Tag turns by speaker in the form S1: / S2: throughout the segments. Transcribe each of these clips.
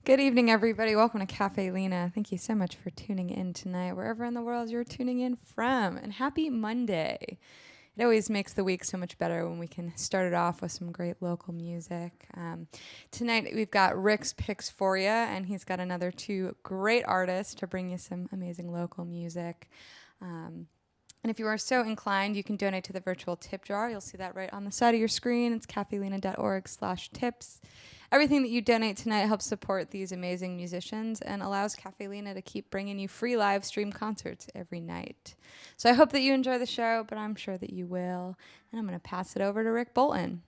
S1: Good evening, everybody. Welcome to Caffè Lena. Thank you so much for tuning in tonight, wherever in the world you're tuning in from. And happy Monday. It always makes the week so much better when we can start it off with some great local music. Tonight, we've got Rick's picks for you, and he's got another two great artists to bring you some amazing local music. And if you are so inclined, you can donate to the virtual tip jar. You'll see that right on the side of your screen. It's caffeelena.org/tips. Everything that you donate tonight helps support these amazing musicians and allows Caffè Lena to keep bringing you free live stream concerts every night. So I hope that you enjoy the show, but I'm sure that you will. And I'm going to pass it over to Rick Bolton.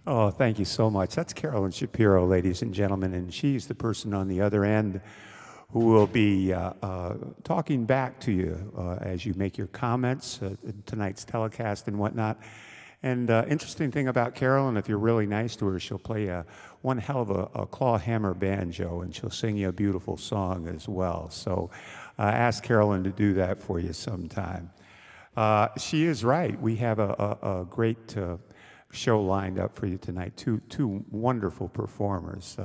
S2: Oh, thank you so much. That's Carolyn Shapiro, ladies and gentlemen, and she's the person on the other end who will be talking back to you as you make your comments in tonight's telecast and whatnot. And interesting thing about Carolyn, if you're really nice to her, she'll play one hell of a claw hammer banjo, and she'll sing you a beautiful song as well. So ask Carolyn to do that for you sometime. She is right. We have a great show lined up for you tonight. Two wonderful performers.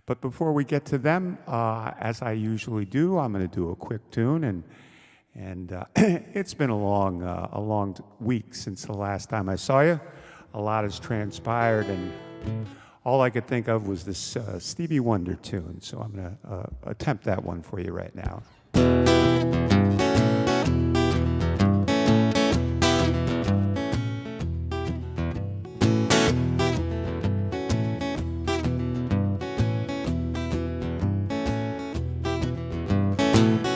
S2: But before we get to them, as I usually do, I'm going to do a quick tune, and it's been a long week since the last time I saw you. A lot has transpired, and all I could think of was this Stevie Wonder tune. So I'm going to attempt that one for you right now.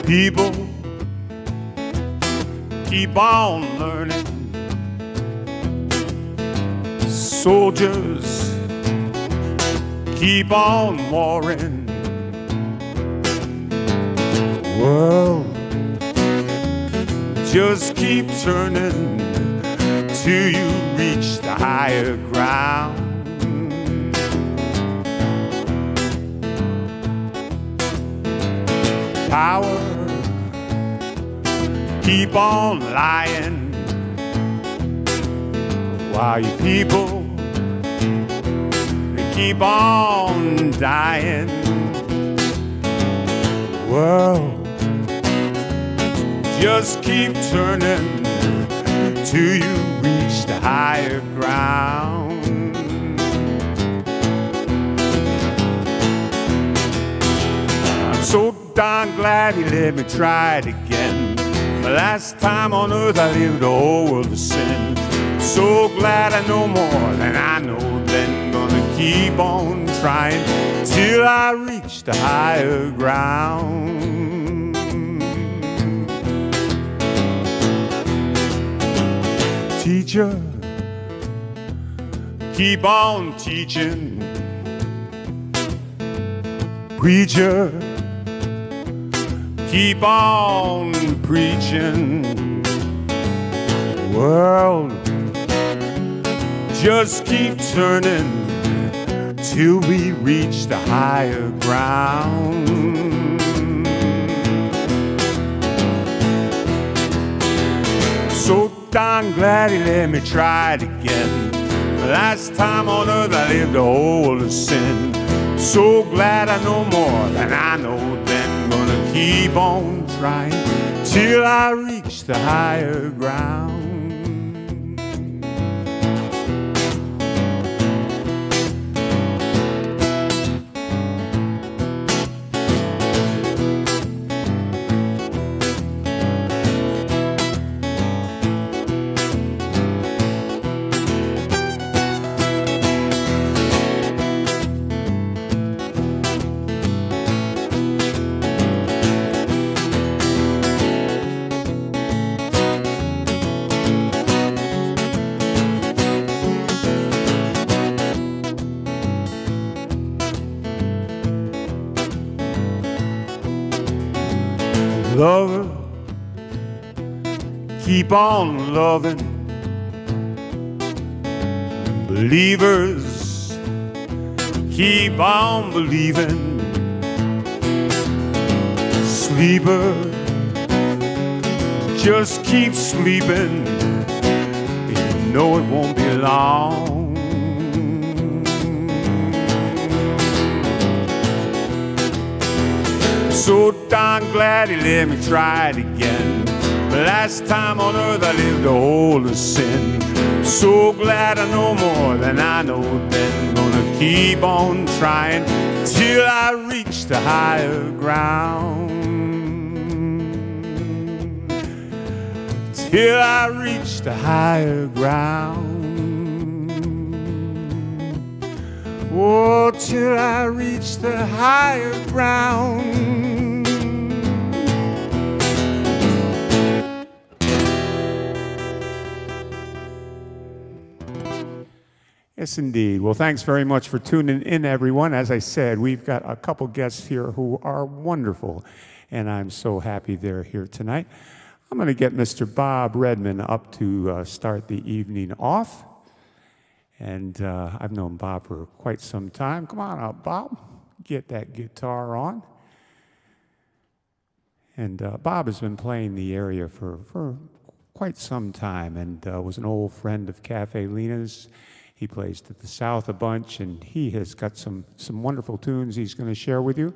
S2: People keep on learning. Soldiers keep on warring. The world just keep turning till you reach the higher ground. Power keep on lying, while you people, they keep on dying. The world just keep turning till you reach the higher ground. I'm so darn glad he let me try it again. The last time on earth I lived a whole world of sin. So glad I know more than I know then. Gonna keep on trying till I reach the higher ground. Teacher, keep on teaching. Preacher, keep on preaching. The world just keep turning till we reach the higher ground. So darn glad he let me try it again. The last time on earth I lived a whole world of sin. So glad I know more than I know then. Gonna keep on trying till I reach the higher ground. Lover, keep on loving. Believers, keep on believing. Sleeper, just keep sleeping. You know it won't be long. So darn glad he let me try it again. The last time on earth I lived a hole of sin. So glad I know more than I know then. Gonna keep on trying till I reach the higher ground. Till I reach the higher ground. Oh, till I reach the higher ground. Yes, indeed. Well, thanks very much for tuning in, everyone. As I said, we've got a couple guests here who are wonderful, and I'm so happy they're here tonight. I'm going to get Mr. Bob Redmond up to start the evening off. And I've known Bob for quite some time. Come on up, Bob. Get that guitar on. And Bob has been playing the area for quite some time and was an old friend of Caffè Lena's. He plays to the South a bunch, and he has got some wonderful tunes he's going to share with you.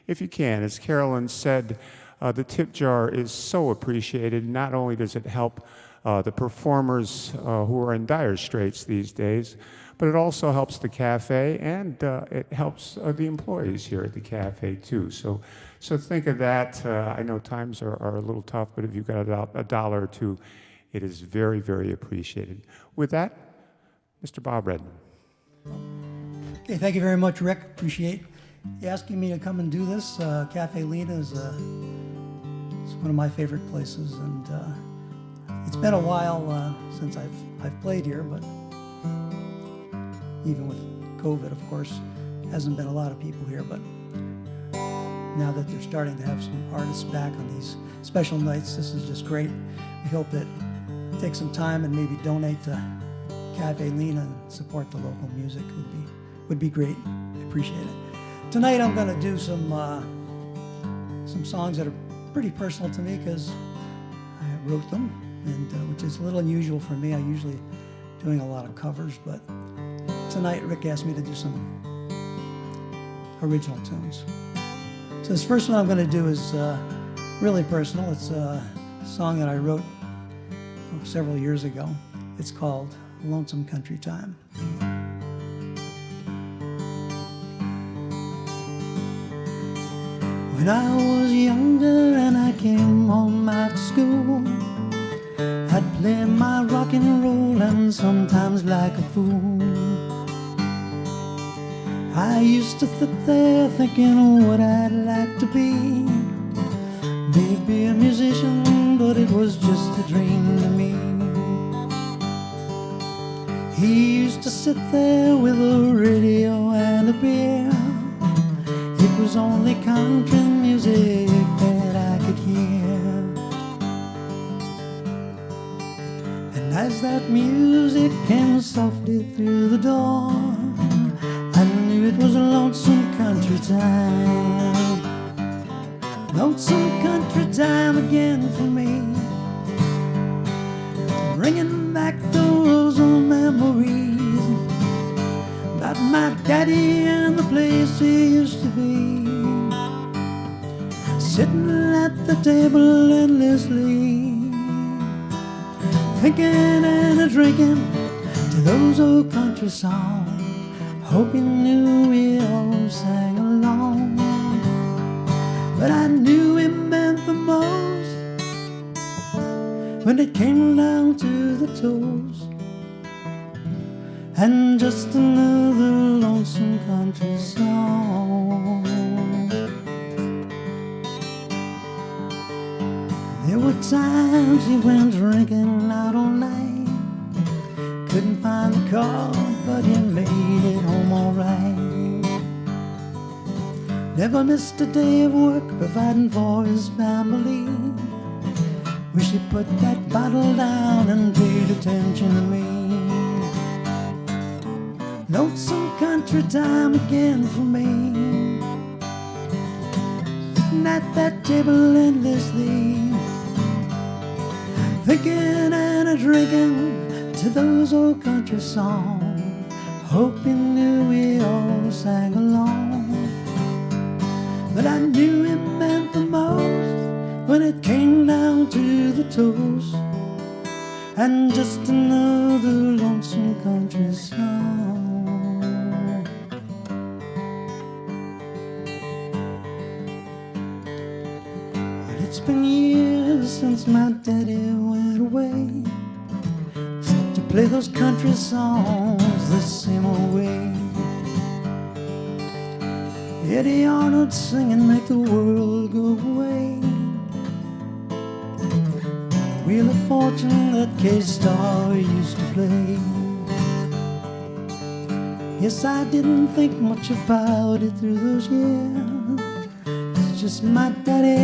S2: If you can, as Carolyn said, the tip jar is so appreciated. Not only does it help the performers who are in dire straits these days, but it also helps the cafe, and it helps the employees here at the cafe too. So think of that. I know times are a little tough, but if you've got a dollar or two, it is very, very appreciated. With that, Mr. Bob Redmond.
S3: Okay, thank you very much, Rick. Appreciate you asking me to come and do this. Caffè Lena is one of my favorite places, and it's been a while since I've played here, but even with COVID, of course, hasn't been a lot of people here. But now that they're starting to have some artists back on these special nights, this is just great. We hope that take some time and maybe donate to Caffè Lena and support the local music would be great. I appreciate it. Tonight I'm going to do some songs that are pretty personal to me because I wrote them, and which is a little unusual for me. I usually doing a lot of covers, but tonight Rick asked me to do some original tunes. So this first one I'm going to do is really personal. It's a song that I wrote several years ago. It's called Lonesome Country Time. When I was younger and I came home after school, I'd play my rock and roll and sometimes like a fool. I used to sit there thinking what I'd like to be. Maybe a musician, but it was just a dream to me. He used to sit there with a radio and a beer. It was only country music that I could hear. And as that music came softly through the door, I knew it was a lonesome country time. Lonesome country time again for me, bringing back those old memories about my daddy and the place he used to be, sitting at the table endlessly, thinking and a drinking to those old country songs, hoping knew we all sang along. But I knew it meant the most when it came down to the toes, and just another lonesome country song. There were times he went drinking out all night, couldn't find the car, but he made it home all right. Never missed a day of work providing for his family. Wish he put that bottle down and paid attention to me. Lonesome country time again for me, sitting at that table endlessly, thinking and a drinking to those old country songs, hoping knew we all sang along. but I knew it meant the most when it came down to the toast, and just another lonesome country song. But it's been years since my daddy went away to play those country songs the same old way. Eddie Arnold singing Make the World Go Away, Wheel of Fortune that K-Star used to play. Yes, I didn't think much about it through those years. It's just my daddy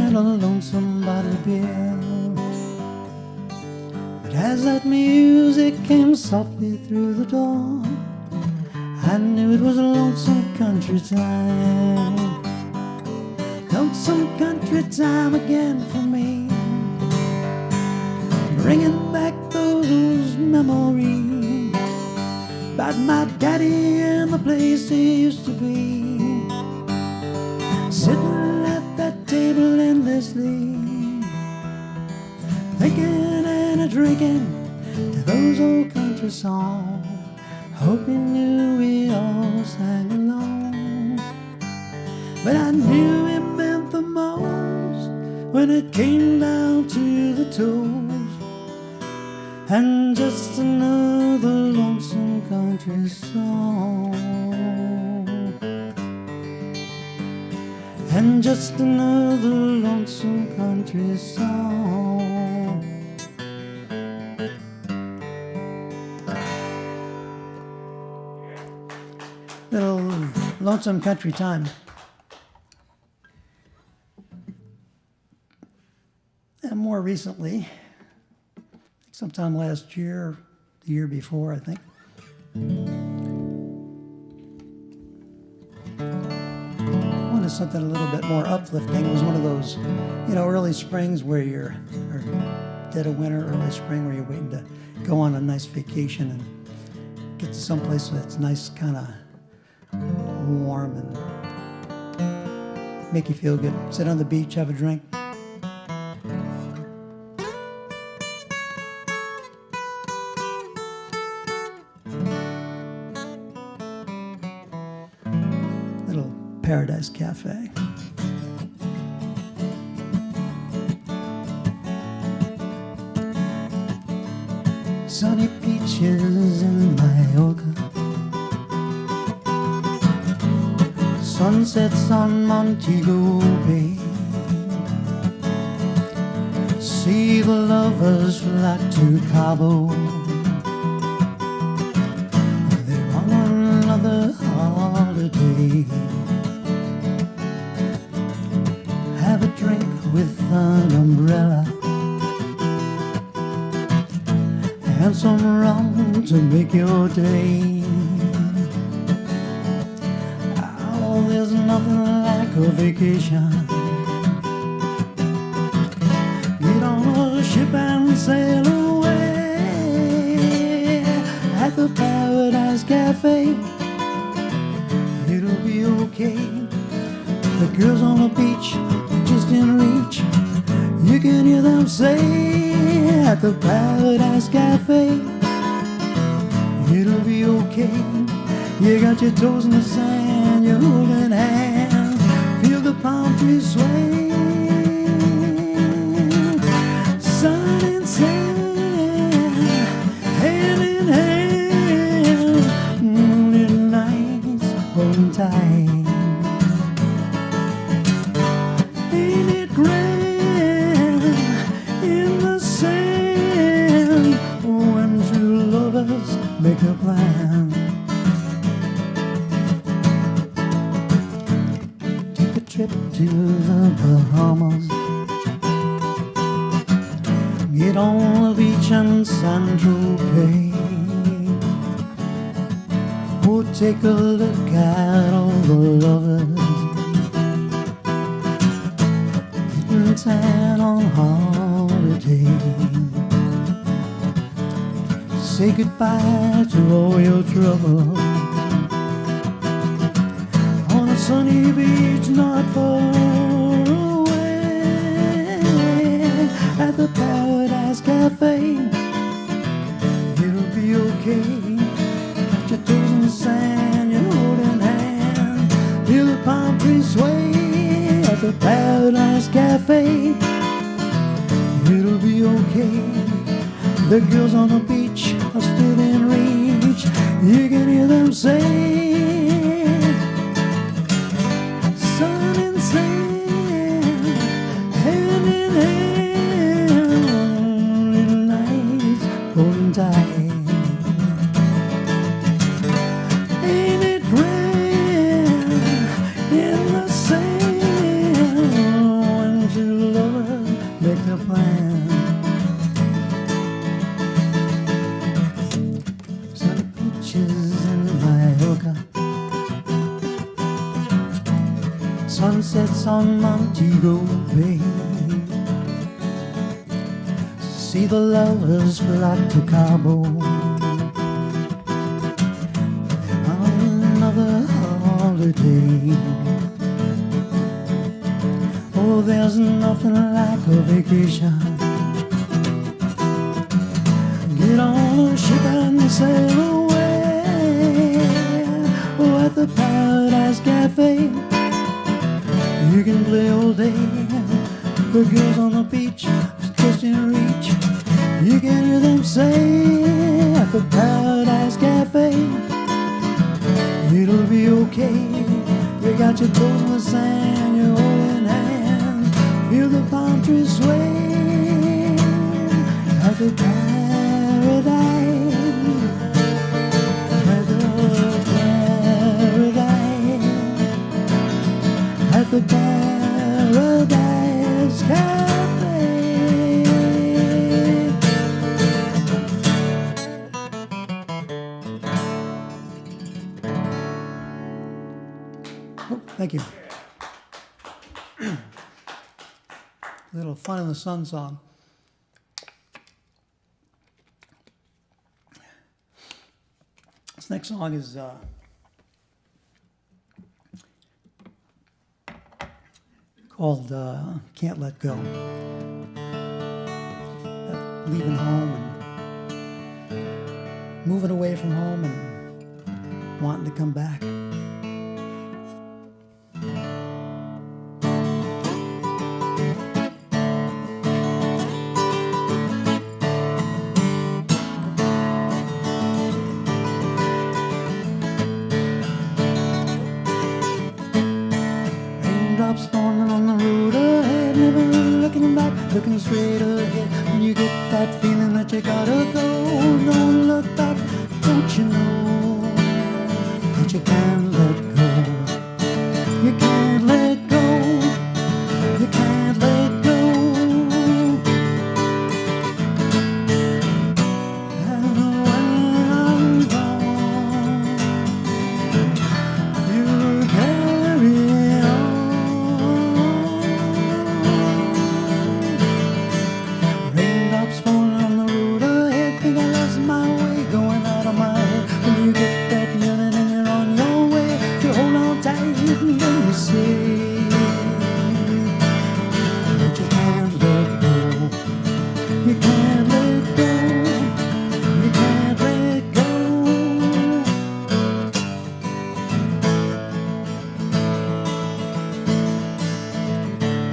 S3: and a lonesome bottle of beer. But as that music came softly through the door, I knew it was a lonesome country time. Lonesome country time again for me, bringing back those memories about my daddy and the place he used to be, sitting at that table endlessly, thinking and a-drinking to those old country songs, hoping knew we all sang along. But I knew it meant the most when it came down to the toast, and just another lonesome country song, and just another lonesome country song. Little lonesome country time. And more recently, sometime last year, the year before, I think, I wanted something a little bit more uplifting. It was one of those, early springs where or dead of winter, early spring, where you're waiting to go on a nice vacation and get to someplace that's nice, kind of warm and make you feel good. Sit on the beach, have a drink. Little Paradise Cafe. Sunny beaches in Mallorca, sunsets on Montego Bay. See the lovers flock to Cabo. They're on another holiday. Have a drink with an umbrella and some rum to make your day. There's nothing like a vacation. Get on a ship and sail away. At the Paradise Cafe, it'll be okay. The girls on the beach, just in reach, you can hear them say, at the Paradise Cafe, it'll be okay. You got your toes in the sand, you're holding hands, feel the palm trees sway. Sun and sand, hand in hand, moonlit nights holding tight. Ain't it grand in the sand when true lovers make a plan? Trip to the Bahamas, get on the beach in Saint-Tropez. We'll take a look at all the lovers hitting tan on holiday. Say goodbye to all your troubles sunny beach not far away, at the Paradise Cafe. It'll be okay. Got your toes in the sand, you're holding hand. Feel the palm trees sway at the Paradise Cafe. It'll be okay. The girls on the beach are still in reach. You can hear them say, sun and sand, hand in hand, little nights holding tight. Ain't it grand in the sand when two lovers make their plan? Sunny beaches in Mallorca, sunsets on Montego Bay. See the lovers flock to Cabo on another holiday. Oh, there's nothing like a vacation. Get on a ship and sail away. Oh, at the Paradise Cafe, you can play all day. The girls on the beach just in reach. You can hear them say at the Paradise Cafe, it'll be okay. You got your toes in the sand, you're holding hands. Feel the palm trees sway at the Paradise, at the Paradise, at the Paradise Cafe. Oh, thank you. Little Fun in the Sun song. This next song is called Can't Let Go. Leaving home and moving away from home and wanting to come back. Raindrops falling on the road ahead, never looking back, looking straight ahead. When you get that feeling that you gotta go, don't look back, don't you know that you can't let go. You can't let go. You can't let go. And when I'm gone, you carry on. Raindrops falling on the road ahead, think I lost my way, going out of my head. When you get that feeling and you're on your way, you hold on tight and then you say that you can't let go. You can't let go. You can't let go.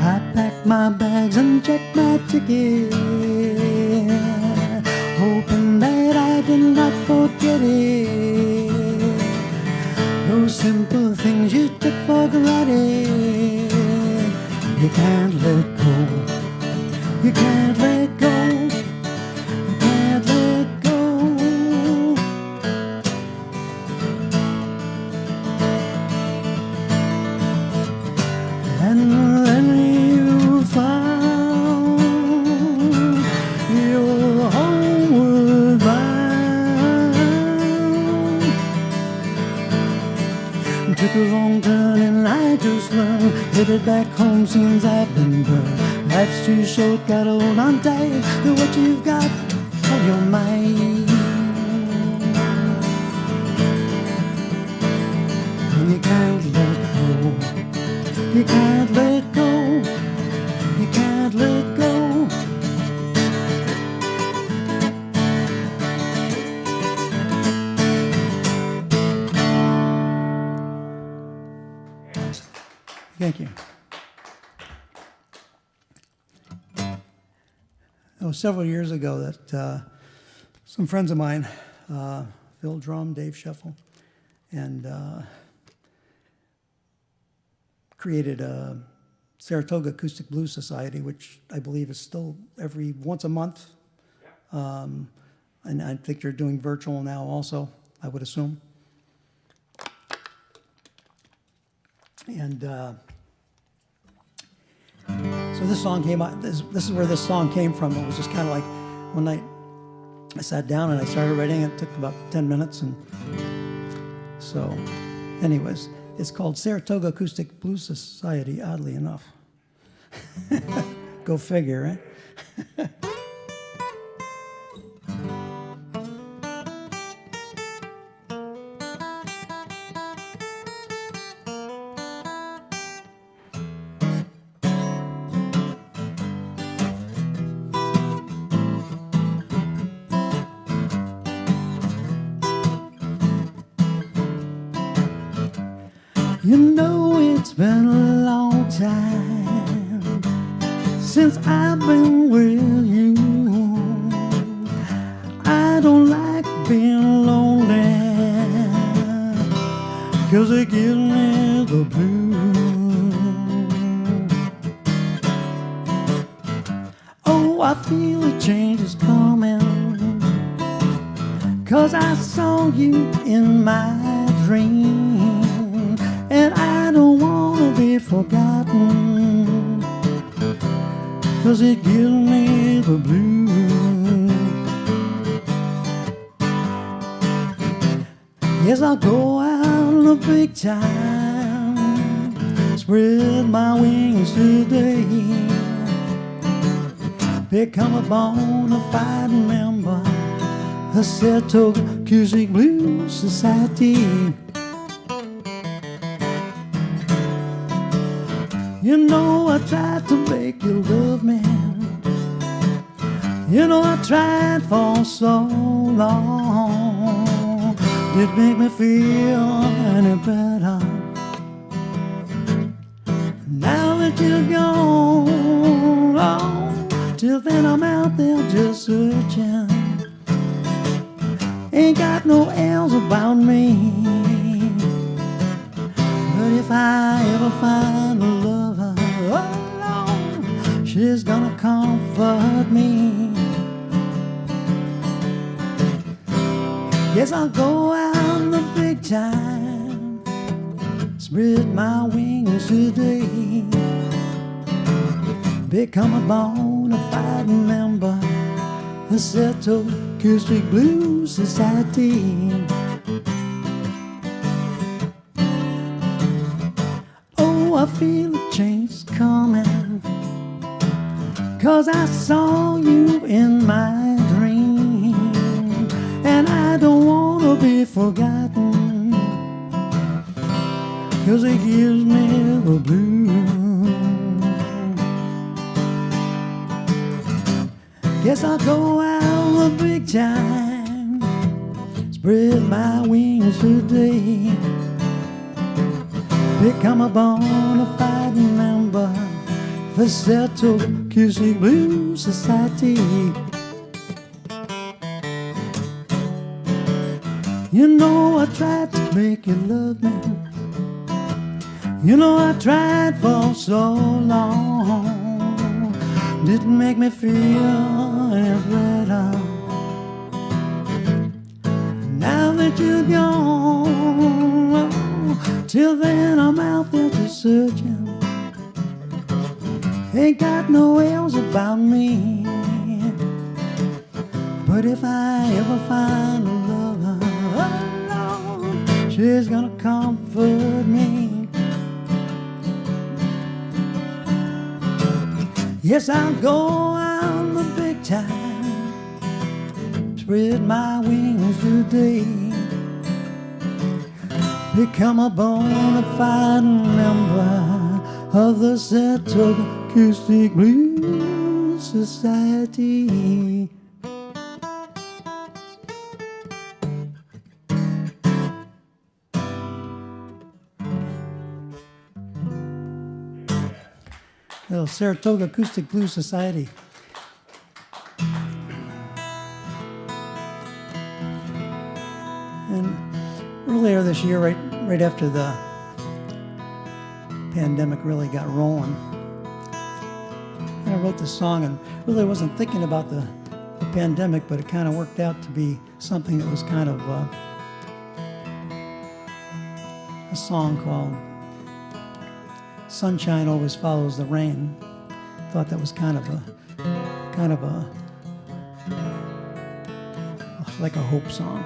S3: I packed my bags and checked my ticket, hoping that I did not forget it. Those simple things you took for granted. You can't let go. You can't let go. You can't let go. And then you found your homeward bound. Took a wrong turn and I just learned, headed back home since I've been burned. Life's too short, gotta hold on tight to what you've got on your mind. And you can't let go. You can't let go. You can't let go. Thank you. It was several years ago that some friends of mine, Phil Drum, Dave Scheffel, and created a Saratoga Acoustic Blues Society, which I believe is still once a month. And I think they're doing virtual now also, I would assume. And so this song came out, this is where this song came from. It was just kind of like one night I sat down and I started writing. It took about 10 minutes. And so anyways, it's called Saratoga Acoustic Blues Society, oddly enough. Go figure, right? You know it's been a long time since I've been with you. I don't like being lonely, 'cause it gives me the blues. Oh, I feel a change is coming, 'cause I saw you in my dream. And I don't want to be forgotten, 'cause it gives me the blues. Yes, I'll go out in the big time, spread my wings today, become a bona fide member of the Saratoga Acoustic Blues Society. You know I tried to make you love me. You know I tried for so long. Didn't make me feel any better. Now that you're gone, oh, till then I'm out there just searching. Ain't got no else about me. But if I ever find a lover, oh Lord, she's gonna comfort me. Yes, I'll go out in the big time, spread my wings today, become a bona fide member of the Saratoga Acoustic Blues Society. I feel a change coming, 'cause I saw you in my dream. And I don't want to be forgotten, 'cause it gives me the blues. Guess I'll go out the big time, spread my wings today, become a bona fide member of the Saratoga Acoustic Blues Society. You know I tried to make you love me. You know I tried for so long. Didn't make me feel any better. Now that you're gone, till then I'm out there just searching. Ain't got no else about me. But if I ever find a lover, oh Lord, she's gonna comfort me. Yes, I'll go out the big time, spread my wings today, become a bona fide member of the Saratoga Acoustic Blues Society. The Saratoga Acoustic Blues Society. And earlier this year, right after the pandemic really got rolling, I wrote this song and really wasn't thinking about the pandemic, but it kind of worked out to be something that was kind of a song called Sunshine Always Follows the Rain. Thought that was kind of a like a hope song.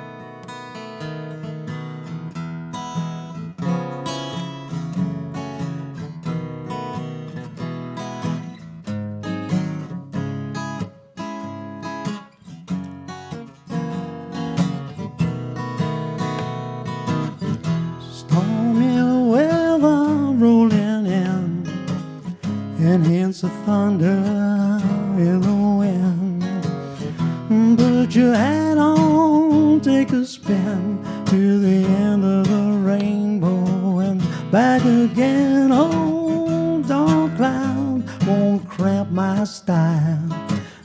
S3: The thunder in the wind. Put your hat on, take a spin to the end of the rainbow and back again. Oh, dark cloud won't cramp my style.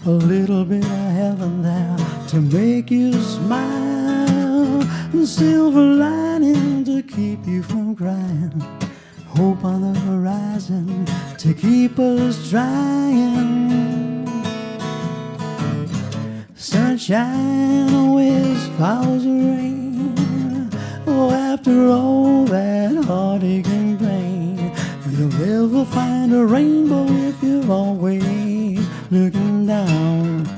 S3: A little bit of heaven there to make you smile. Silver lining to keep you from crying. Hope on the horizon to keep us trying. Sunshine always follows the rain. Oh, after all that heartache and pain, you'll never find a rainbow if you're always looking down.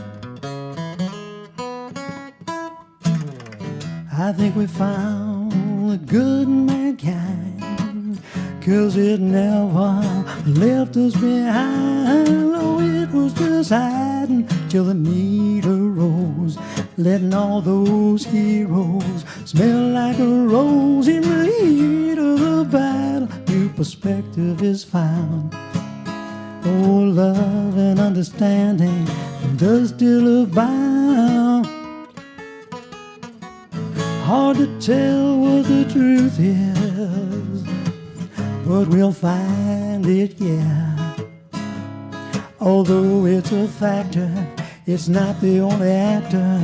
S3: I think we found the good in mankind, 'cause it never left us behind. Oh, it was just hiding till the meter rose, letting all those heroes smell like a rose. In the heat of the battle, new perspective is found. Oh, love and understanding does still abound. Hard to tell what the truth is, but we'll find it, yeah. Although it's a factor, it's not the only actor.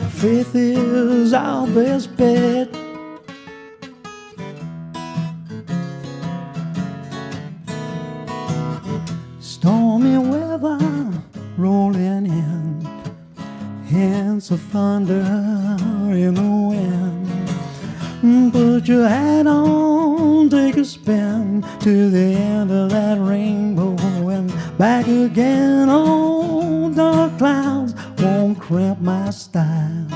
S3: Faith is our best bet. Stormy weather rolling in, hints of thunder in the wind. Put your hat on, take a spin to the end of that rainbow and back again. Oh, dark clouds won't cramp my style.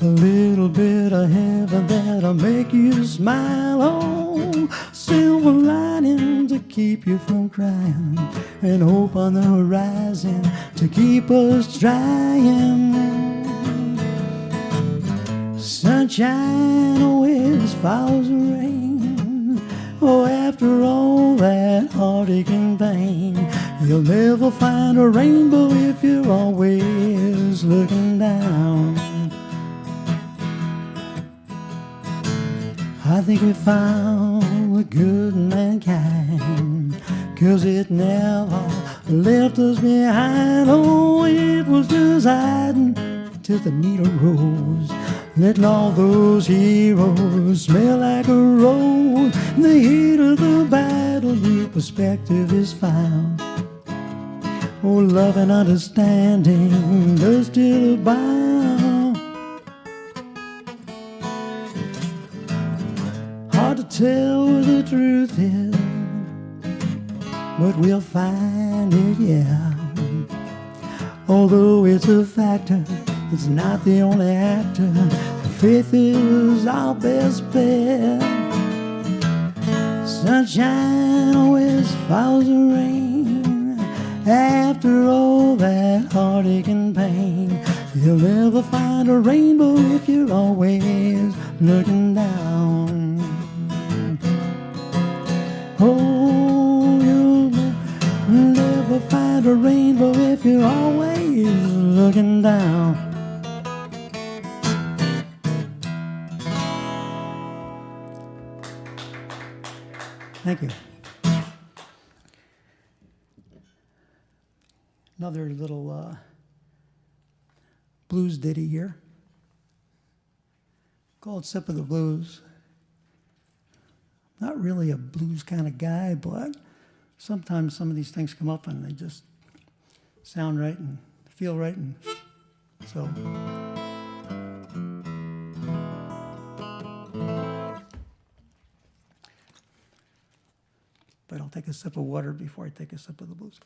S3: A little bit of heaven that'll make you smile. Oh, silver lining to keep you from crying, and hope on the horizon to keep us trying. Sunshine always follows the rain. Oh, after all that heartache and pain, you'll never find a rainbow if you're always looking down. I think we found the good in mankind, 'cause it never left us behind. Oh, it was just hiding till the needle rose, letting all those heroes smell like a rose. In the heat of the battle, new perspective is found. Oh, love and understanding does still abound. Hard to tell what the truth is, but we'll find it, yeah. Although it's a factor, it's not the only actor. Faith is our best bet. Sunshine always follows the rain. After all that heartache and pain, you'll never find a rainbow if you're always looking down. Oh, you'll never find a rainbow if you're always looking down. Thank you. Another little blues ditty here called Sip of the Blues. Not really a blues kind of guy, but sometimes some of these things come up and they just sound right and feel right, and so. But I'll take a sip of water before I take a sip of the blues.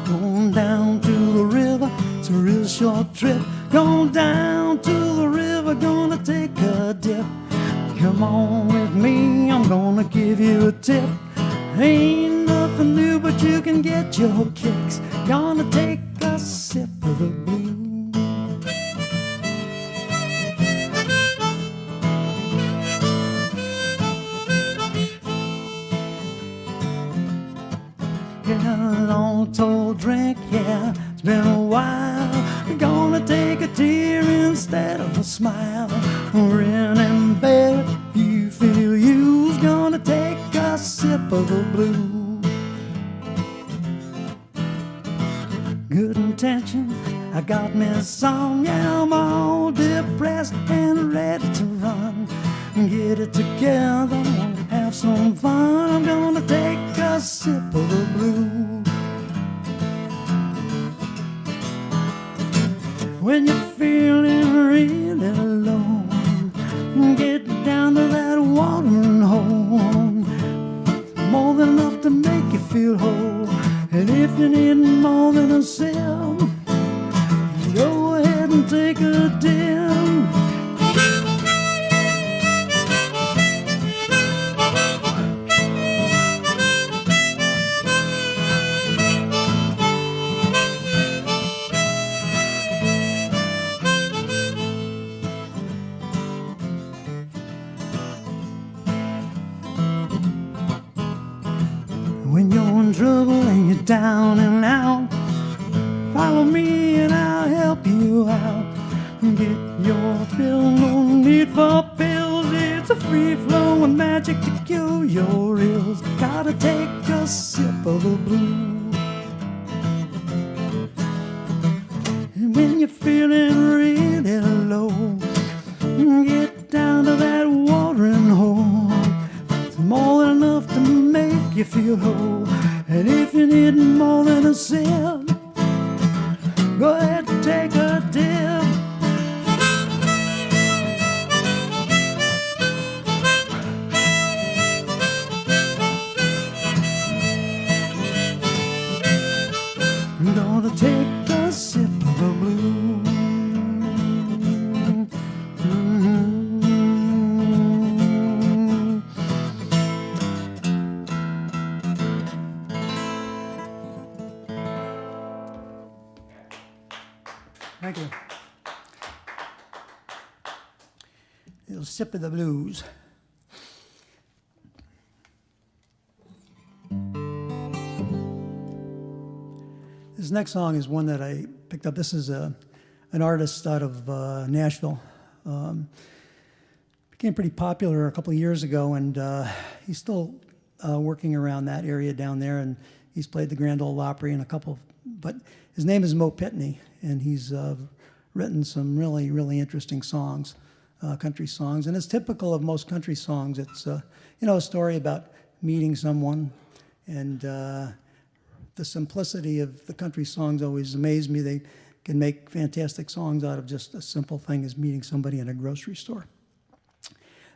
S3: Going down to the river, it's a real short trip. Going down to the river, gonna take a dip. Come on with me, I'm gonna give you a tip. Ain't nothing new, but you can get your kicks. Gonna take a sip of the blues. Yeah, long tall drink, yeah, it's been a while. Gonna take a tear instead of a smile. Grin and bear it, you feel you's gonna take a sip of the blues. Good intention, I got me some, yeah, I'm all depressed and ready to run. Get it together, have some fun. I'm gonna take a sip of the blues. When you're feeling really low, get down to that watering hole. More than enough to make you feel whole. And if you need more than a sip, go ahead and take a dip. When you're in trouble and you're down and out, follow me and I'll help you out. Get your fill, no need for pills. It's a free-flowing magic to cure your ills. Gotta take a sip of the blues. And when you're feeling really low, get down to that watering hole. It's more than enough to make you feel whole. And if you need more than a sip, go ahead and take a dip. I'm gonna take a sip of the blues. Thank you. A little sip of the blues. This next song is one that I picked up. This is an artist out of Nashville. Became pretty popular a couple of years ago, and he's still working around that area down there, and he's played the Grand Ole Opry and a couple, but his name is Mo Pitney, and he's written some really, really interesting songs, country songs, and it's typical of most country songs. It's a story about meeting someone, and the simplicity of the country songs always amaze me. They can make fantastic songs out of just a simple thing as meeting somebody in a grocery store.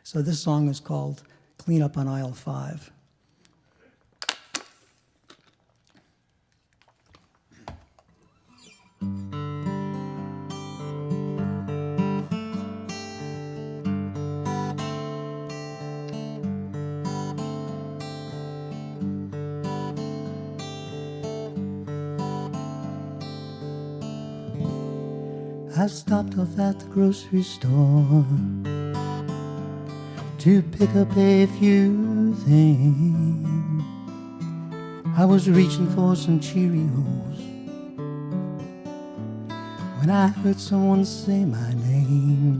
S3: So this song is called Clean Up on Aisle 5. I stopped off at the grocery store to pick up a few things. I was reaching for some Cheerios when I heard someone say my name.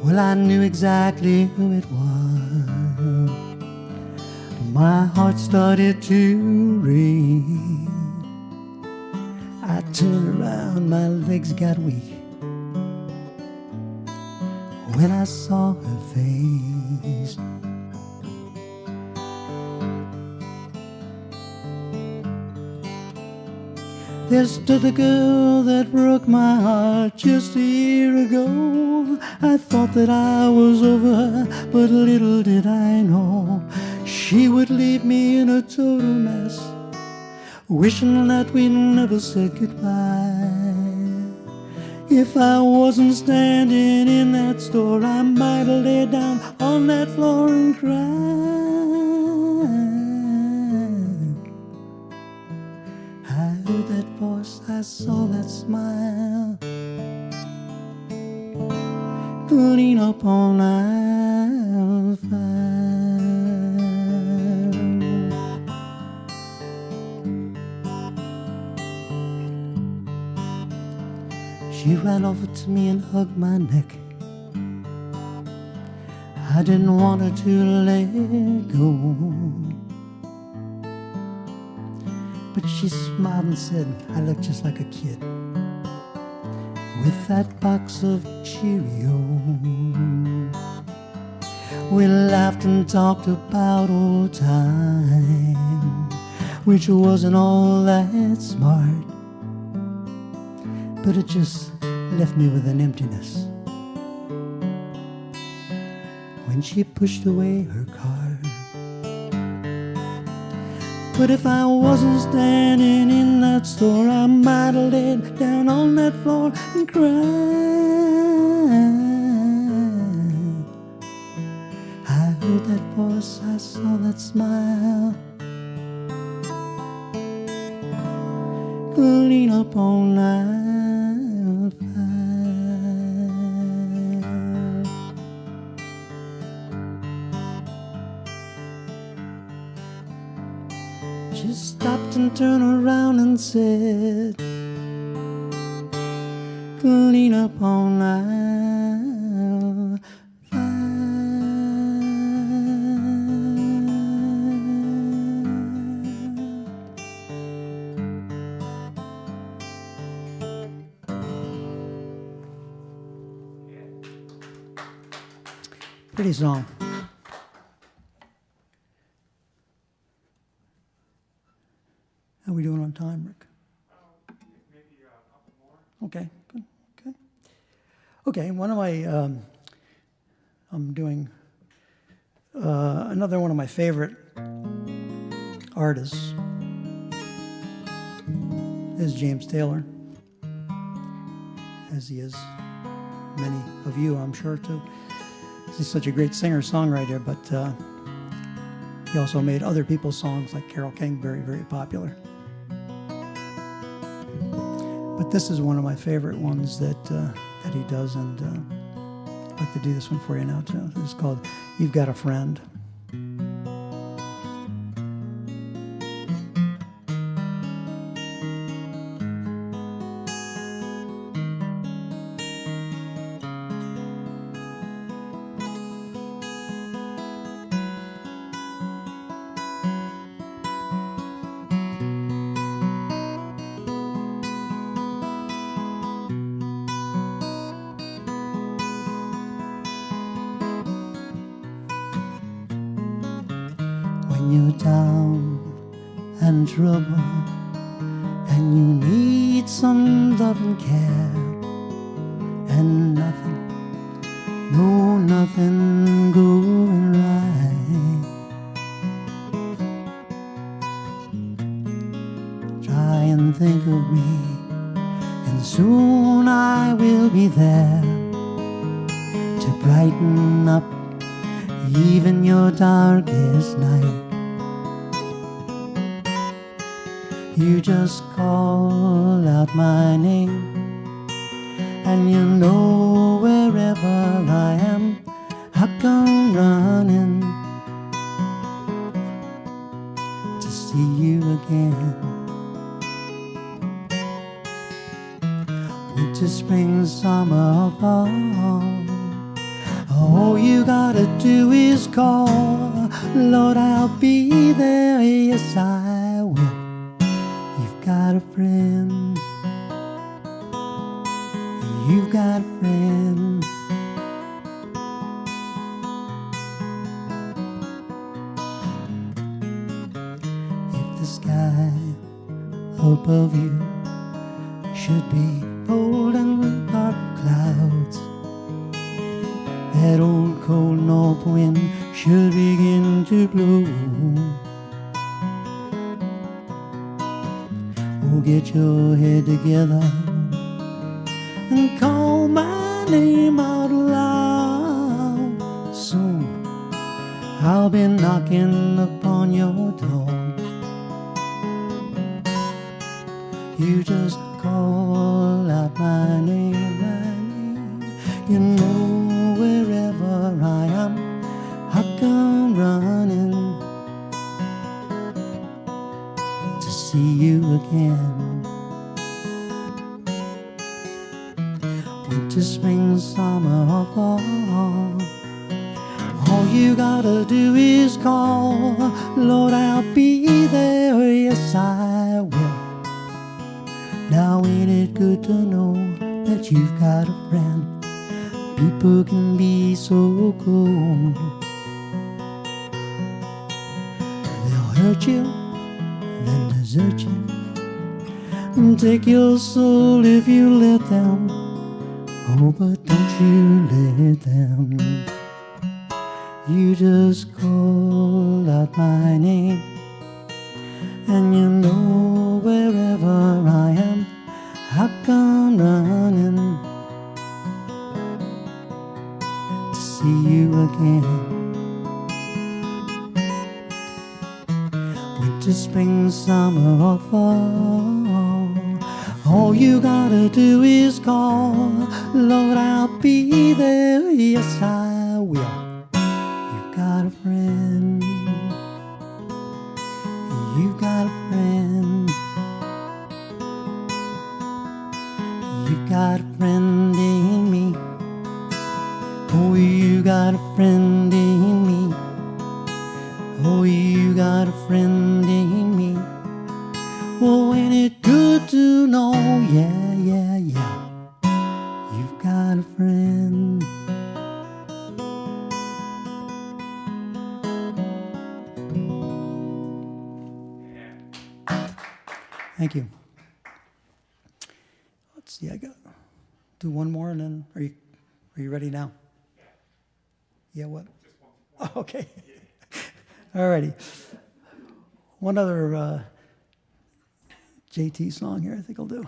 S3: Well, I knew exactly who it was. My heart started to race. I turned around, my legs got weak when I saw her face. There stood the girl that broke my heart just a year ago. I thought that I was over her, but little did I know she would leave me in a total mess, wishing that we never said goodbye. If I wasn't standing in that store, I might have laid down on that floor and cried. I heard that voice, I saw that smile, lean up on aisle 5. She ran over to me and hugged my neck. I didn't want her to let go, but she smiled and said I looked just like a kid with that box of Cheerios. We laughed and talked about old times, which wasn't all that smart, but it just left me with an emptiness when she pushed away her car. But if I wasn't standing in that store, I might have laid down on that floor and cried. I heard that voice, I saw that smile, lean up on aisle 5. She stopped and turned around and said, lean up on aisle 5. Pretty song. How are we doing on time, Rick?
S2: Maybe a couple more.
S3: Okay, good. Okay, one of my, I'm doing another one of my favorite artists is James Taylor, as he is many of you, I'm sure, too. He's such a great singer-songwriter, but he also made other people's songs like Carole King very, very popular. But this is one of my favorite ones that he does, and I'd like to do this one for you now, too. It's called You've Got a Friend. When you're down and trouble and you need some love and care, and nothing going right, try and think of me, and soon I will be there to brighten up even your darkest night. You just call out my name And you know wherever I am, I come running to see you again. Winter, spring, summer, fall, all you gotta do is call. Lord, I'll be there, yes I will. You've got a friend, you've got a friend. If the sky above you should be cold and dark clouds, that old cold north wind should begin to blow, oh, get your head together and call my name out loud. Soon I'll be knocking upon your door. You just call out my name, my name. You know wherever I am, I come running to see you again. Winter, spring, summer, or fall, all you gotta do is call. Lord, I'll be there, yes I will. Now ain't it good to know that you've got a friend? People can be so cold. They'll hurt you, then desert you, and take your soul if you let them. Oh, but don't you let them. You just call out my name, and you know wherever I am, I come running to see you again. Winter, spring, summer, or fall, all you gotta do is call. Lord, I'll be there, yes I will. You've got a friend, you've got a friend, you've got a friend in me. Oh, you got a friend in me. Oh, you got a friend in me. Oh, ain't it good to know? Yeah, yeah, yeah. You've got a friend. Thank you. Let's see, I got do one more and then are you ready now? Yeah, what? Oh, okay. All righty. One other JT song here I think I'll do.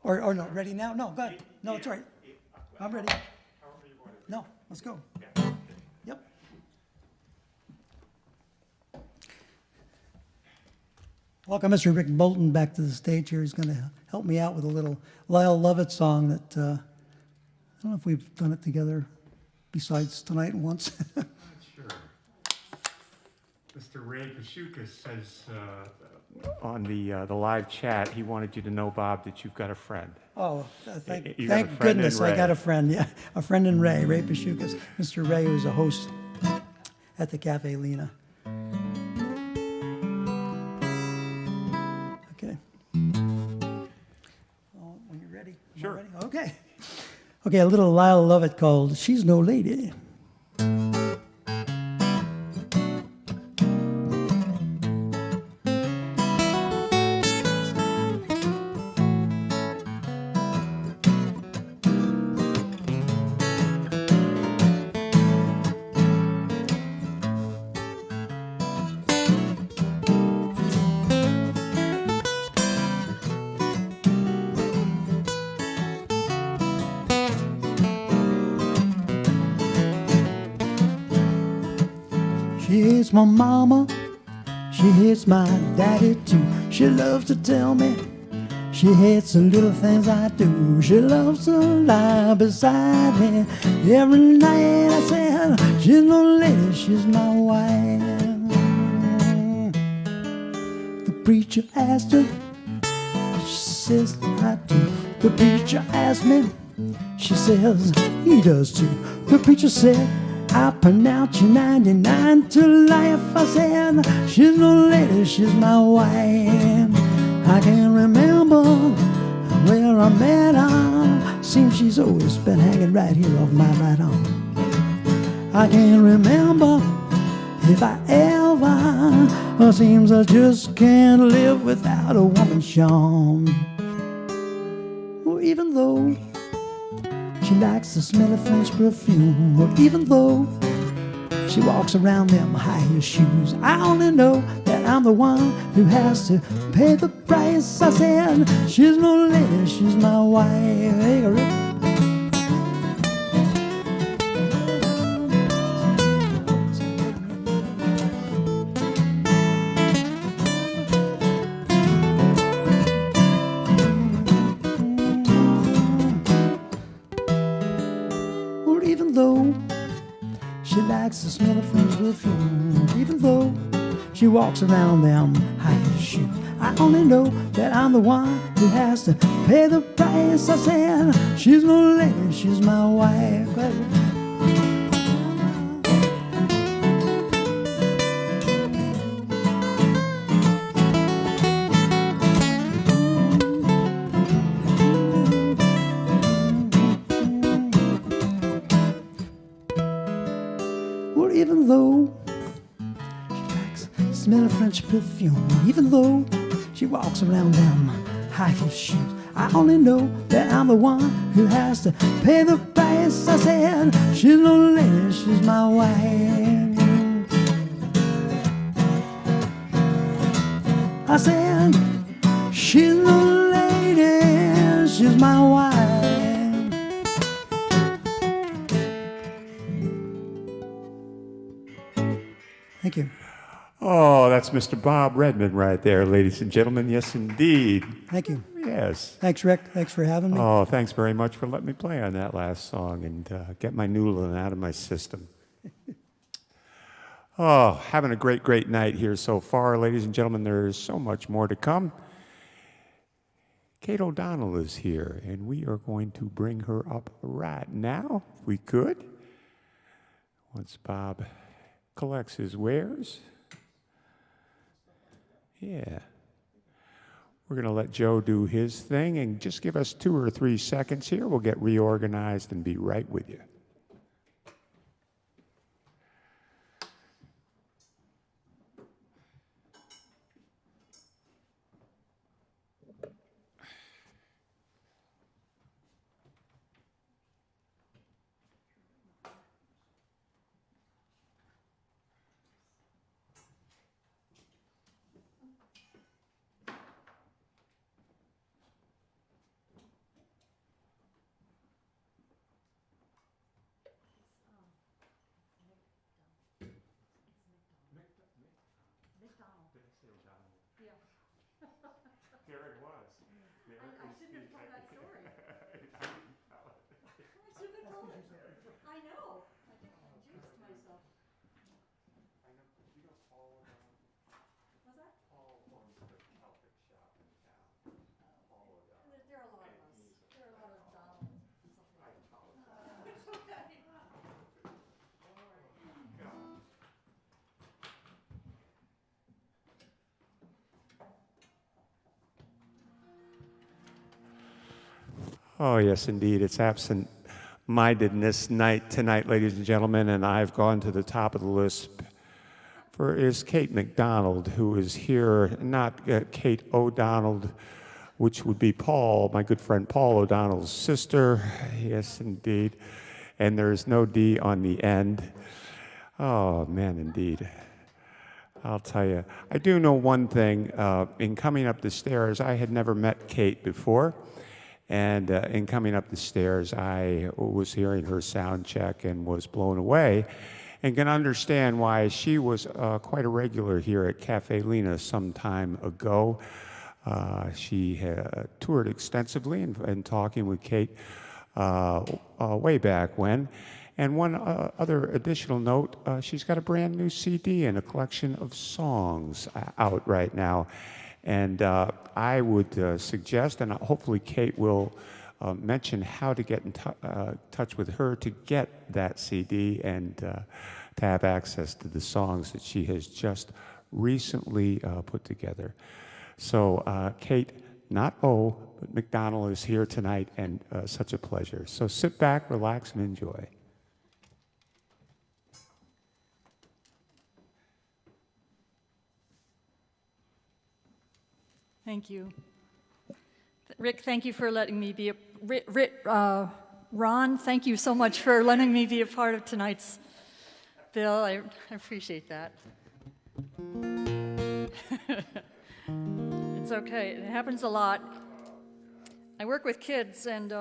S3: Or no, ready now? No, go ahead. No, it's all right. I'm ready. No, let's go. Yep. Welcome Mr. Rick Bolton back to the stage here. He's going to help me out with a little Lyle Lovett song that I don't know if we've done it together besides tonight once.
S2: Sure. Mr. Ray Pashukas says on the live chat, he wanted you to know, Bob, that you've got a friend.
S3: Oh, thank goodness I got a friend. Yeah, a friend in Ray Pashukas. Mr. Ray, who's a host at the Caffè Lena. Okay. Oh, when you're ready.
S2: Sure.
S3: Ready? Okay. Okay, a little Lyle Lovett called She's No Lady. She hates my mama, she hates my daddy too. She loves to tell me She hates the little things I do. She loves to lie beside me. Every night I said, she's no lady, she's my wife. The preacher asked her, she says, I do. The preacher asked me, she says, he does too. The preacher said, I pronounce you 99 to life. I said, she's no lady, she's my wife. I can't remember where I met her. Seems she's always been hanging right here off my right arm. I can't remember if I ever. Seems I just can't live without a woman's charm. Well, even though she likes the smell of French perfume, well, even though she walks around them high heel shoes, I only know that I'm the one who has to pay the price. I said, she's no lady, she's my wife. Hey, Rick. Well, even though she likes the smell of French perfume, even though she walks around them high heel shoes, I only know that I'm the one who has to pay the price. I said, she's no lady, she's my wife. Well, even though she likes the smell of French perfume, even though she walks around them high heel shoes, I only know that I'm the one who has to pay the price. I said, she's no lady, she's my wife. I said, she's no lady, she's my wife. Thank you.
S2: Oh, that's Mr. Bob Redmond right there, ladies and gentlemen. Yes, indeed.
S3: Thank you.
S2: Yes.
S3: Thanks, Rick. Thanks for having me.
S2: Oh, thanks very much for letting me play on that last song and get my noodling out of my system. Oh, having a great, great night here so far, ladies and gentlemen. There's so much more to come. Kate O'Donnell is here, and we are going to bring her up right now, if we could. Once Bob collects his wares. Yeah. We're going to let Joe do his thing and just give us 2 or 3 seconds here. We'll get reorganized and be right with you. Oh, yes, indeed. It's absent-mindedness night tonight, ladies and gentlemen, and I've gone to the top of the list for is Kate McDonald, who is here, not Kate O'Donnell, which would be Paul, my good friend Paul O'Donnell's sister. Yes, indeed. And there's no D on the end. Oh, man, indeed. I'll tell you. I do know one thing. In coming up the stairs, I had never met Kate before. And in coming up the stairs, I was hearing her sound check and was blown away and can understand why she was quite a regular here at Caffè Lena some time ago. She toured extensively and talking with Kate way back when. And one other additional note, she's got a brand new CD and a collection of songs out right now. And I would suggest, and hopefully Kate will mention how to get in touch with her to get that CD and to have access to the songs that she has just recently put together. So Kate, not O, but McDonnell is here tonight, and such a pleasure. So sit back, relax, and enjoy.
S4: Thank you. Rick, thank you for letting me be Ron, thank you so much for letting me be a part of tonight's bill. I appreciate that. It's okay. It happens a lot. I work with kids, and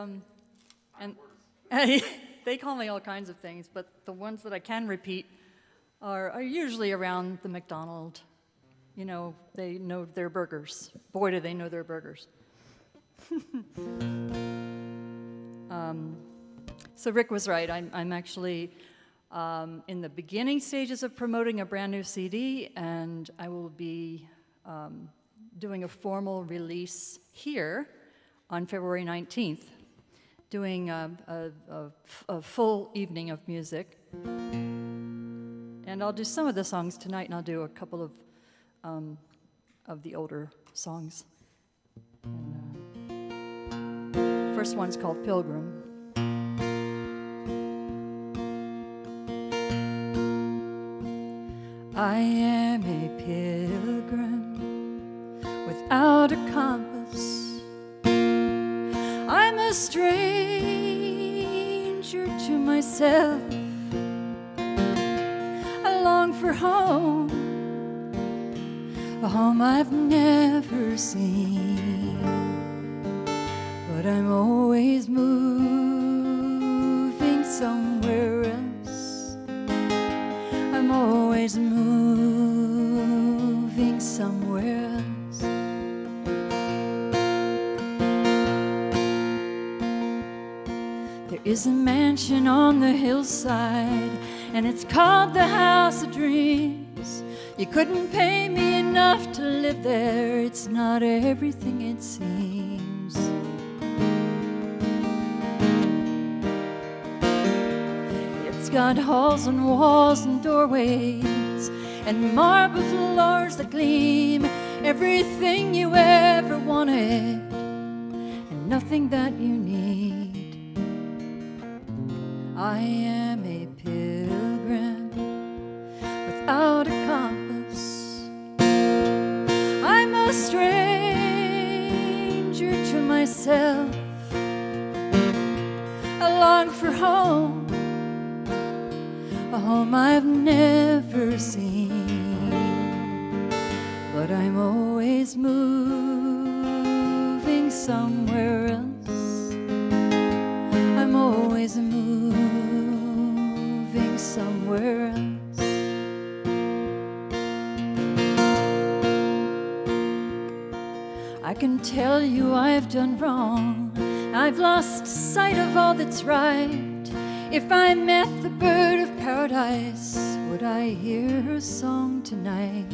S4: they call me all kinds of things, but the ones that I can repeat are usually around the McDonald's. You know, they know their burgers. Boy, do they know their burgers. So Rick was right. I'm actually in the beginning stages of promoting a brand new CD, and I will be doing a formal release here on February 19th, doing a full evening of music. And I'll do some of the songs tonight, and I'll do a couple of the older songs. And, first one's called Pilgrim. I am a pilgrim without a compass. I'm a stranger to myself. I long for home, a home I've never seen, but I'm always moving somewhere else. I'm always moving somewhere else. There is a mansion on the hillside, and it's called the House of Dreams. You couldn't pay me enough to live there. It's not everything it seems. It's got halls and walls and doorways and marble floors that gleam. Everything you ever wanted and nothing that you need. I am a pilgrim without a compass. I'm a stranger to myself. I long for home, a home I've never seen, but I'm always moving somewhere else. I'm always moving somewhere else. I can tell you I've done wrong. I've lost sight of all that's right. If I met the bird of paradise, would I hear her song tonight?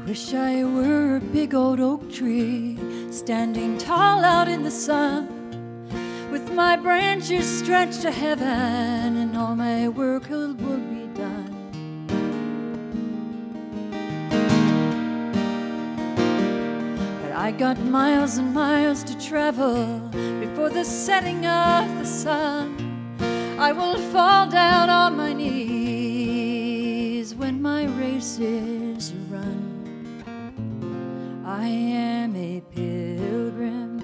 S4: Wish I were a big old oak tree, standing tall out in the sun, with my branches stretched to heaven, and all my work will be done. But I got miles and miles to travel before the setting of the sun. I will fall down on my knees when my race is run. I am a pilgrim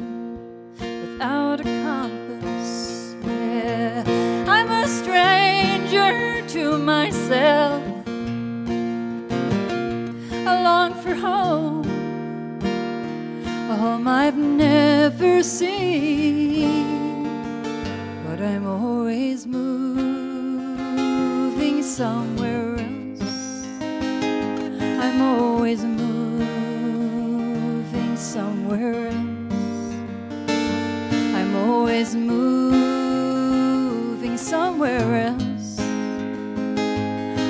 S4: without a compass. Yeah. I'm a stranger to myself. I long for home, a home I've never seen. But I'm always moving somewhere else. I'm always moving somewhere else. I'm always moving somewhere else.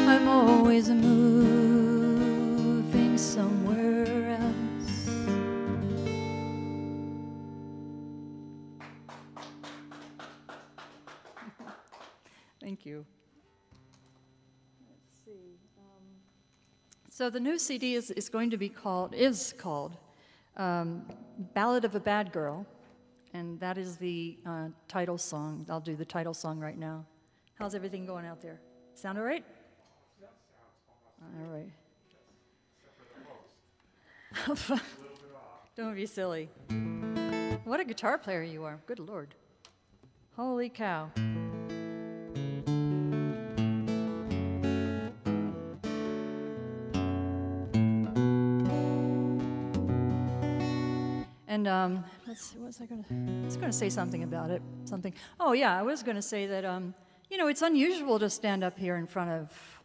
S4: I'm always moving somewhere else. Thank you. Let's see. So the new CD is going to be called Ballad of a Bad Girl, and that is the title song. I'll do the title song right now. How's everything going out there? Sound all right? All right. Don't be silly. What a guitar player you are. Good Lord. Holy cow. And let's see, I was going to say something about it. Oh yeah, I was going to say that it's unusual to stand up here in front of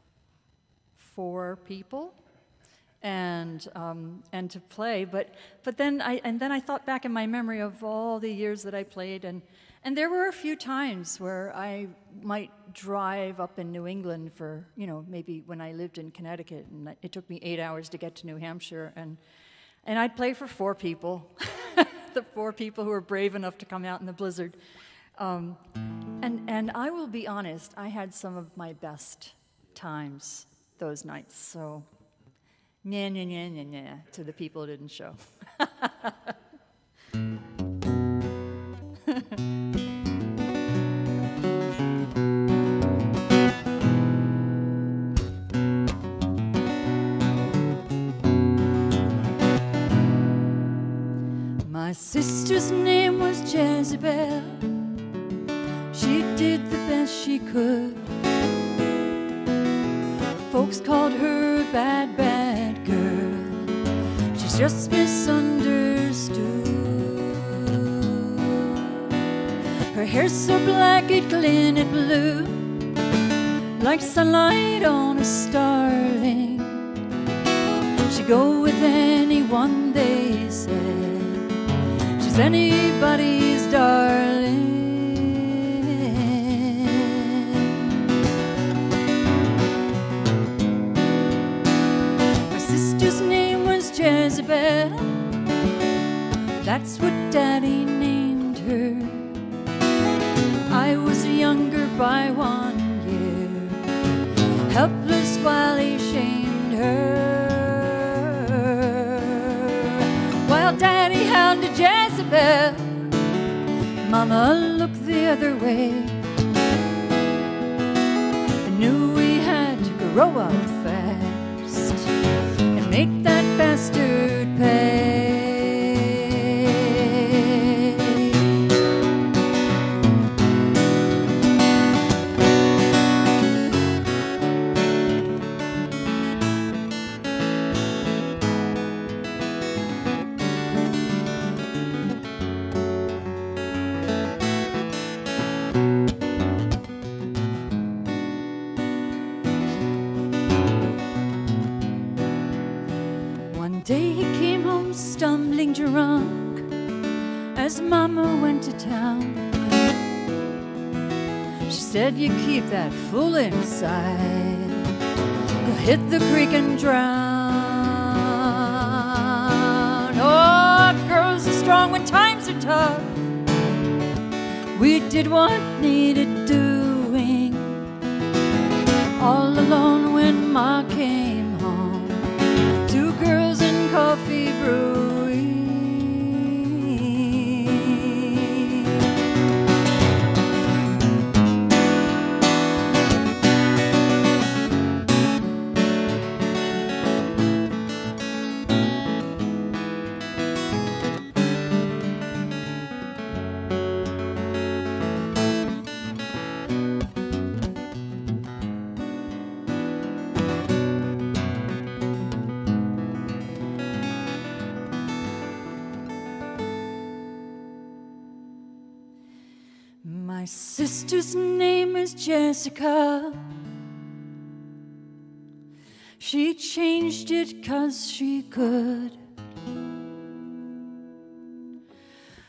S4: 4 people and to play. But then I thought back in my memory of all the years that I played, and there were a few times where I might drive up in New England for maybe when I lived in Connecticut, and it took me 8 hours to get to New Hampshire, and I'd play for 4 people. The 4 people who were brave enough to come out in the blizzard. And I will be honest, I had some of my best times those nights. So, to the people who didn't show. My sister's name was Jezebel. She did the best she could. Folks called her a bad, bad girl. She's just misunderstood. Her hair's so black it glinted blue, like sunlight on a starling. She'd go with anyone, they said. She's anybody's darling. My sister's name was Jezebel. That's what Daddy named her. I was younger by 1 year, helpless while he shamed her. While Daddy hounded Jezebel, Mama looked the other way. I knew we had to grow up fast and make that bastard pay. Stumbling drunk as Mama went to town. She said, you keep that fool inside, he'll hit the creek and drown. Oh, girls are strong when times are tough. We did what needed doing, all alone when Ma came home. 2 girls and coffee brewing. My sister's name is Jessica. She changed it 'cause she could.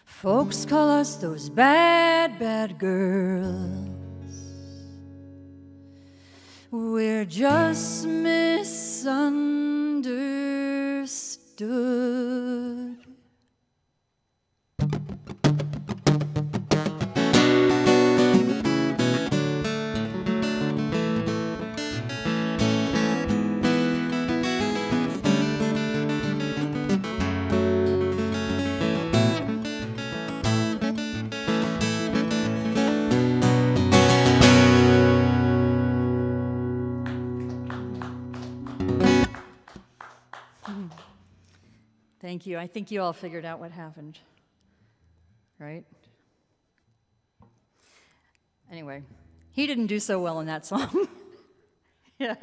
S4: Folks call us those bad, bad girls. We're just misunderstood. Thank you. I think you all figured out what happened, right? Anyway, he didn't do so well in that song. Yeah.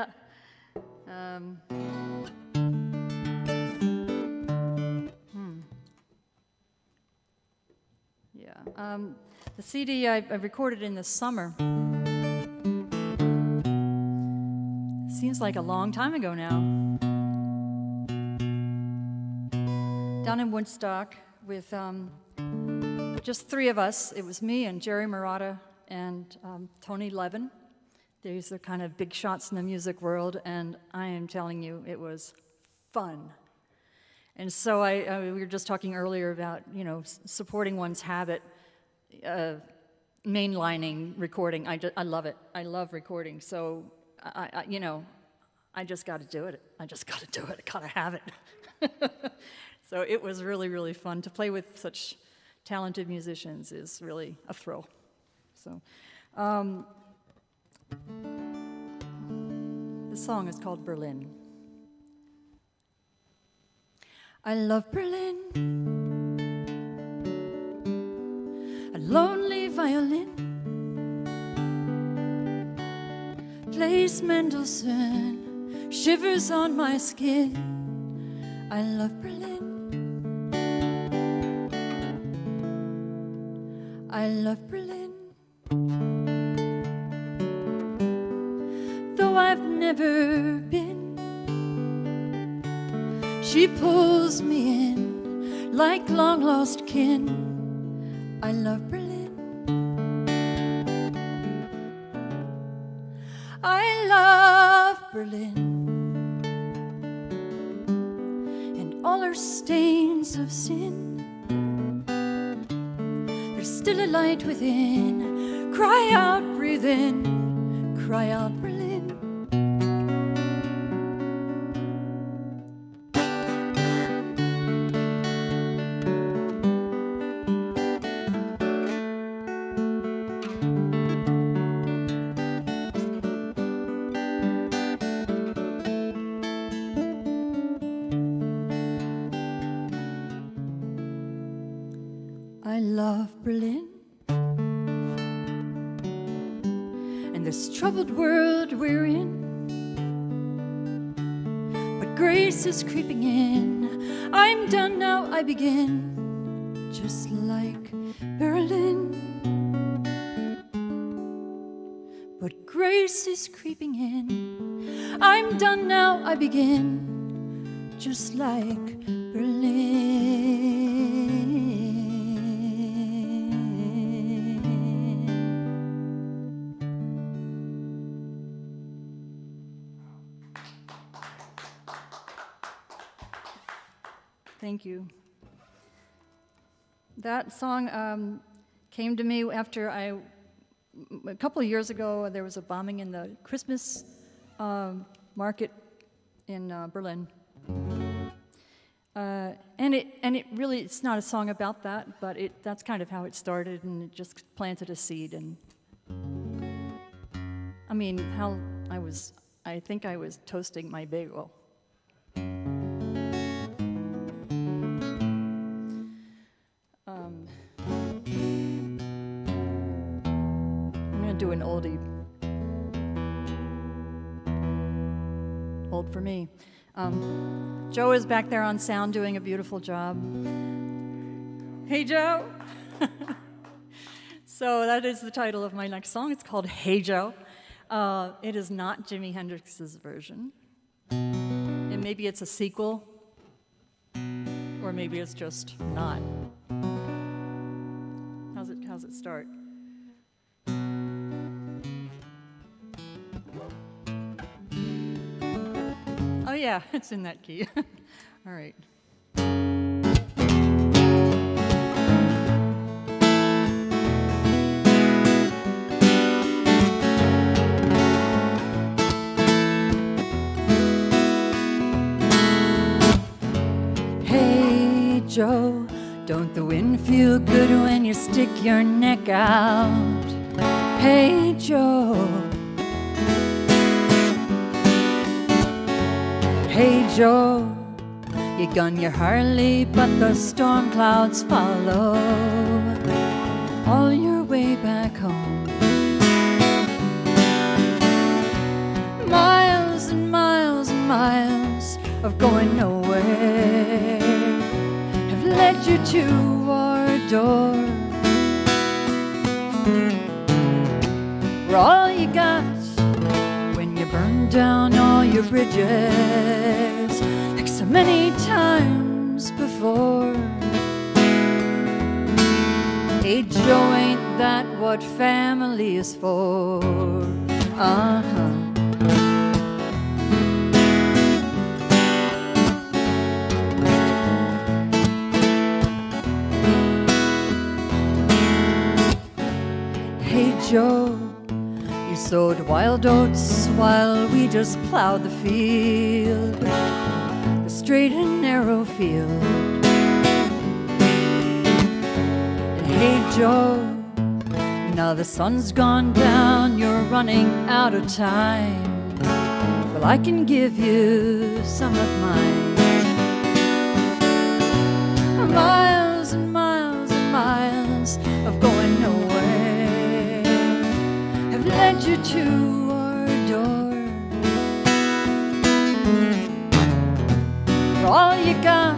S4: The CD I recorded in the summer. Seems like a long time ago now. Down in Woodstock with just three of us. It was me and Jerry Murata and Tony Levin. These are kind of big shots in the music world, and I am telling you, it was fun. And so we were just talking earlier about, supporting one's habit, mainlining recording. I love it. I love recording. So, I just got to do it. I just got to do it. I got to have it. So it was really, really fun. To play with such talented musicians is really a thrill. So, the song is called Berlin. I love Berlin, a lonely violin plays Mendelssohn, shivers on my skin. I love Berlin, I love Berlin, though I've never been. She pulls me in like long-lost kin. I love Berlin, I love Berlin, and all her stains of sin. There's still a light within. Cry out, breathe in, cry out, Berlin. I love Berlin and this troubled world we're in, but grace is creeping in. I'm done now, I begin, just like Berlin. But grace is creeping in. I'm done now, I begin, just like Berlin. Thank you. That song came to me after a couple of years ago, there was a bombing in the Christmas market in Berlin. And it really, it's not a song about that, but that's kind of how it started, and it just planted a seed. And I mean, I think I was toasting my bagel. I'm gonna do an oldie. Old for me. Joe is back there on sound doing a beautiful job. Hey, Joe. So that is the title of my next song. It's called Hey Joe. It is not Jimi Hendrix's version. And maybe it's a sequel, or maybe it's just not. How's it start? Oh yeah, it's in that key. All right. Hey Joe, don't the wind feel good when you stick your neck out? Hey Joe. Hey Joe, you gun your Harley, but the storm clouds follow all your way back home. Miles and miles and miles of going nowhere have led you to our door, where all you got when you burn down all your bridges, like so many times before. Hey Joe, ain't that what family is for? Uh-huh. Hey Joe, you sowed wild oats while we just plowed the field, the straight and narrow field. And hey Joe, now the sun's gone down, you're running out of time. Well, I can give you some of mine. Miles and miles and miles of going nowhere have led you to our door, for all you got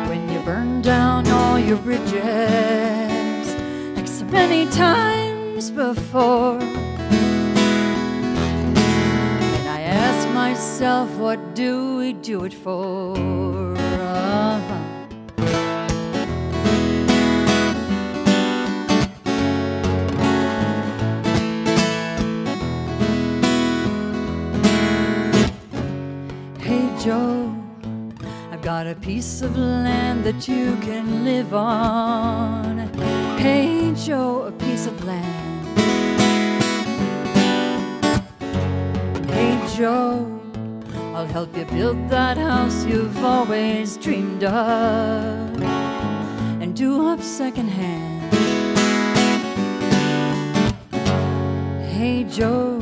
S4: when you burn down all your bridges, like so many times before. And I ask myself, what do we do it for? Uh-huh. Joe, I've got a piece of land that you can live on. Hey Joe, a piece of land. Hey Joe, I'll help you build that house you've always dreamed of, and do up secondhand. Hey Joe,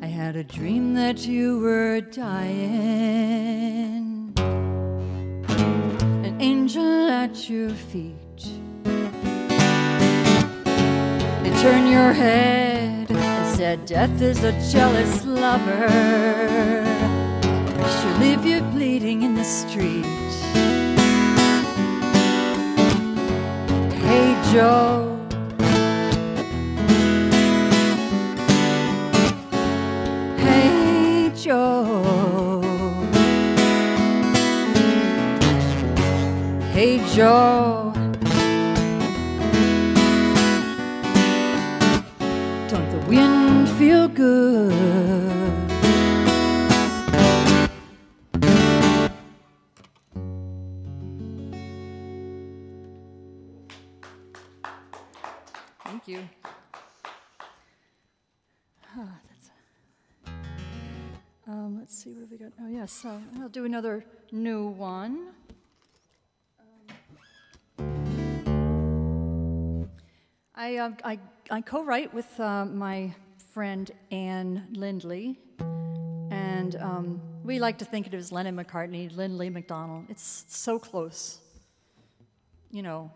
S4: I had a dream that you were dying, an angel at your feet. They turned your head and said, death is a jealous lover, she'll leave you bleeding in the street. Hey Joe, Joe. Hey Joe, don't the wind feel good? Thank you. Let's see, what have we got? Oh, yes, so I'll do another new one. I co-write with my friend Anne Lindley, and we like to think of it as Lennon McCartney, Lindley McDonnell. It's so close. You know,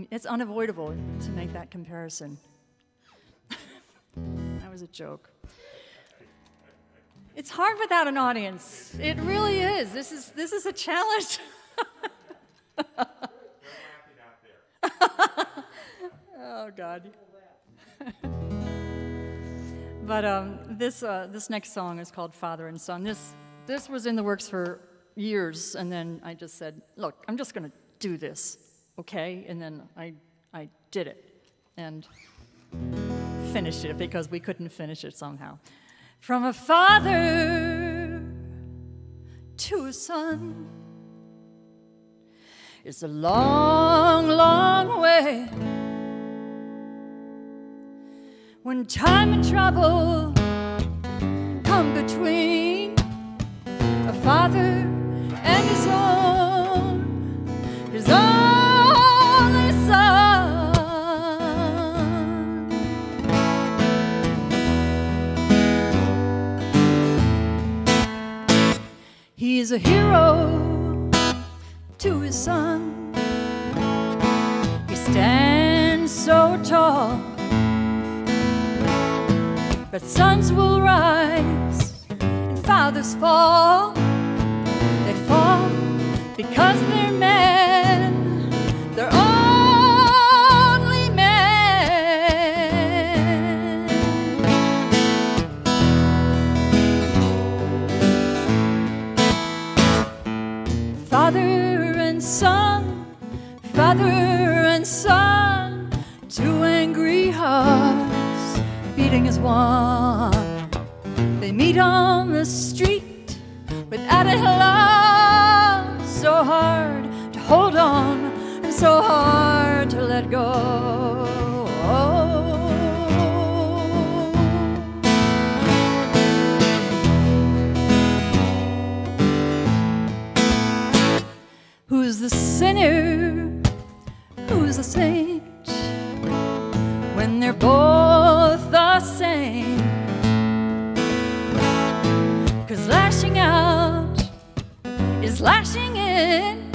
S4: it's unavoidable to make that comparison. That was a joke. It's hard without an audience. It really is. This is a challenge. Oh, God. But this next song is called Father and Son. This was in the works for years, and then I just said, look, I'm just going to do this, okay? And then I did it and finished it because we couldn't finish it somehow. From a father to a son, it's a long, long way. When time and trouble come between a father and his only son. He's a hero to his son. He stands so tall, but sons will rise and fathers fall. They fall because they're men. They're only men. Father and son, father and son, two angry hearts beating as one. They meet on the street without a love, so hard to hold on and so hard to let go. Who's the sinner? Who's the saint? When they're both the same. 'Cause lashing out is lashing in,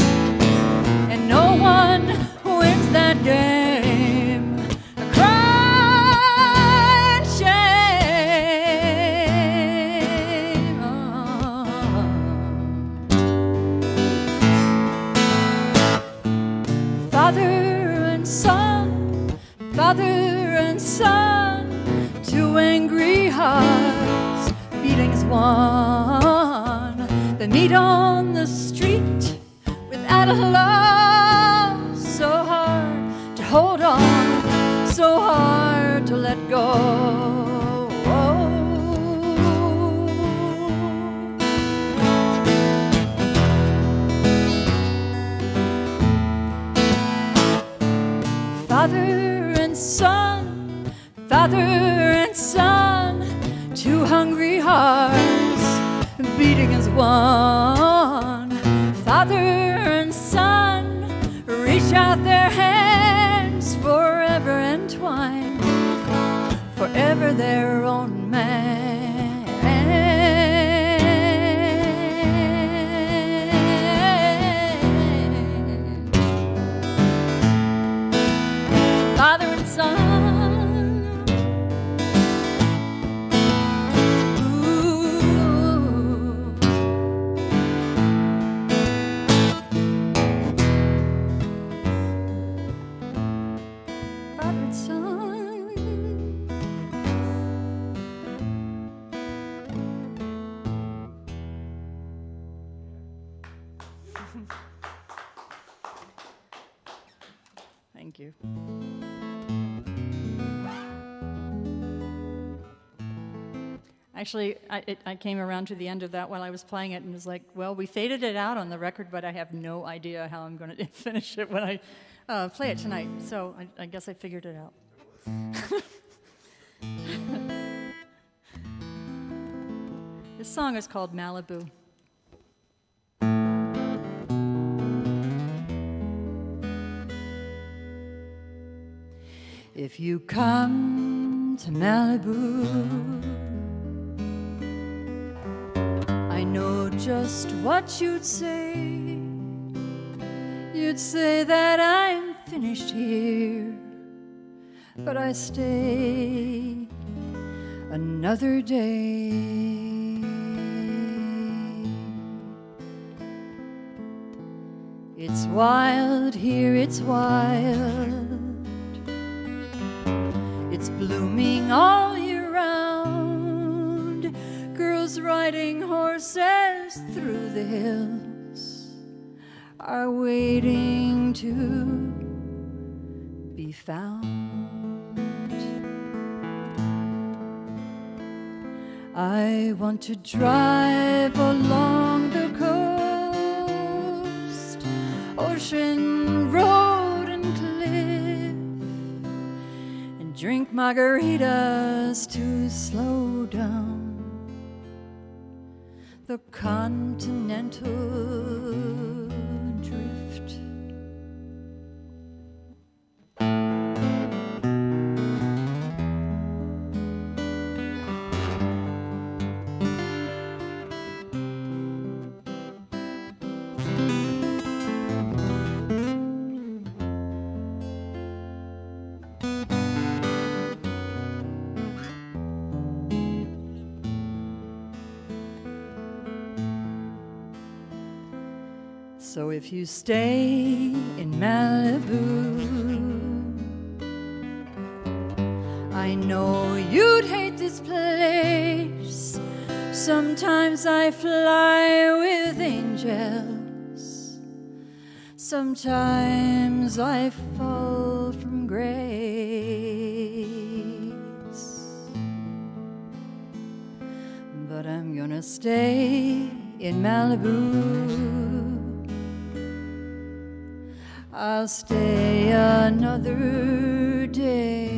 S4: and no one wins that game. A cry and shame. Father and son, father and son, two angry hearts beating as one. They meet on the street without a love, so hard to hold on, so hard to let go. Father and son, father and son, two hungry hearts beating as one. Father and son reach out their hands, forever entwined, forever their own man. Father and son, ooh. Father and son. Thank you. Actually, I came around to the end of that while I was playing it and was like, well, we faded it out on the record, but I have no idea how I'm going to finish it when I play it tonight. So I guess I figured it out. This song is called Malibu. If you come to Malibu, I know just what you'd say. You'd say that I'm finished here, but I stay another day. It's wild here, it's wild. It's blooming all year round. Girls riding horses through the hills are waiting to be found. I want to drive along the coast, ocean, road, and cliff, and drink margaritas to slow down the continental drift. So if you stay in Malibu, I know you'd hate this place. Sometimes I fly with angels, sometimes I fall from grace. But I'm gonna stay in Malibu. I'll stay another day.